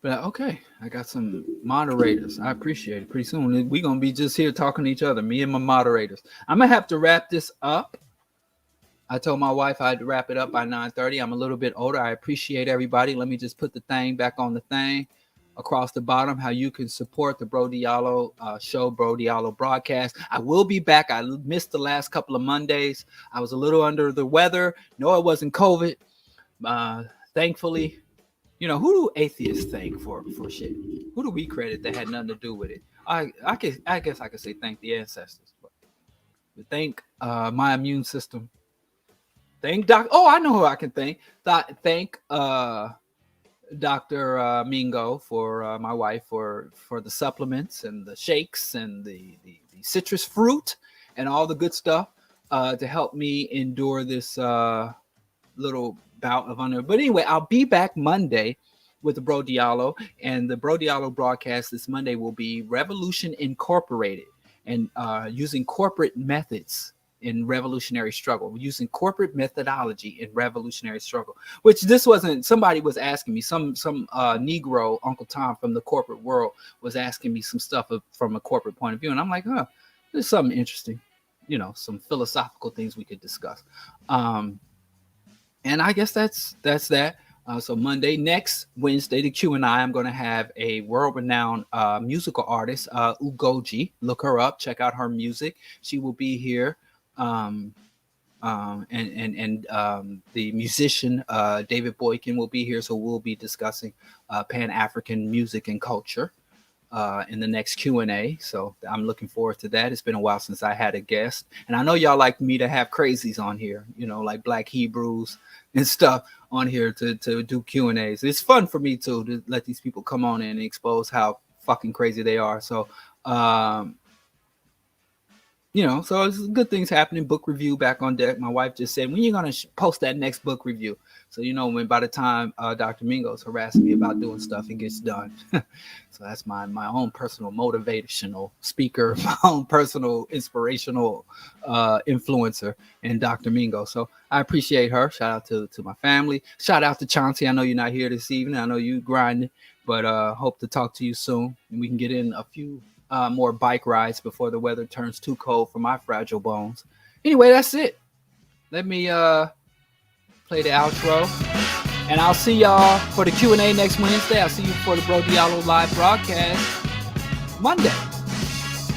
But okay, I got some moderators. I appreciate it. Pretty soon we're gonna be just here talking to each other, me and my moderators. I'm gonna have to wrap this up. I told my wife I had to wrap it up by 9:30. I'm a little bit older. I appreciate everybody. Let me just put the thing back on the thing across the bottom, how you can support the Bro.Diallo show, Bro.Diallo broadcast. I will be back. I missed the last couple of Mondays. I was a little under the weather. No, it wasn't COVID. Thankfully. Who do atheists thank for shit? Who do we credit that had nothing to do with it? I guess I could say thank the ancestors, but thank my immune system. Thank Doc. Oh, I know who I can thank. Thank Dr. Mingo for my wife for the supplements and the shakes and the citrus fruit and all the good stuff to help me endure this little bout of honor. But anyway, I'll be back Monday with the Bro.Diallo, and the Bro.Diallo broadcast this Monday will be Revolution Incorporated, and using corporate methods in revolutionary struggle, using corporate methodology in revolutionary struggle. Which this wasn't. Somebody was asking me, some Negro, Uncle Tom from the corporate world was asking me some stuff from a corporate point of view, and I'm like, there's something interesting, some philosophical things we could discuss. And I guess that's that. So Monday, next Wednesday, the Q&A, I'm going to have a world-renowned musical artist, Ugoji. Look her up. Check out her music. She will be here. And the musician, David Boykin, will be here. So we'll be discussing Pan-African music and culture in the next Q&A. So I'm looking forward to that. It's been a while since I had a guest. And I know y'all like me to have crazies on here, like Black Hebrews and stuff on here to do Q&As. It's fun for me too to let these people come on in and expose how fucking crazy they are. So so it's good things happening. Book review back on deck. My wife just said, when are you going to post that next book review? So, when by the time Dr. Mingo's harassing me about doing stuff, it gets done. So that's my own personal motivational speaker, my own personal inspirational influencer in Dr. Mingo. So I appreciate her. Shout out to my family. Shout out to Chauncey. I know you're not here this evening. I know you grinding, but hope to talk to you soon. And we can get in a few more bike rides before the weather turns too cold for my fragile bones. Anyway, that's it. Let me play the outro, and I'll see y'all for the Q&A next Wednesday. I'll see you for the Bro.Diallo live broadcast Monday.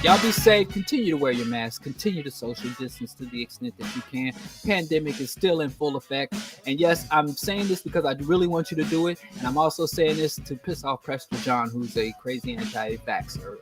Y'all be safe. Continue to wear your mask. Continue to social distance to the extent that you can. Pandemic is still in full effect. And yes, I'm saying this because I really want you to do it. And I'm also saying this to piss off Prester John, who's a crazy anti-vaxxer.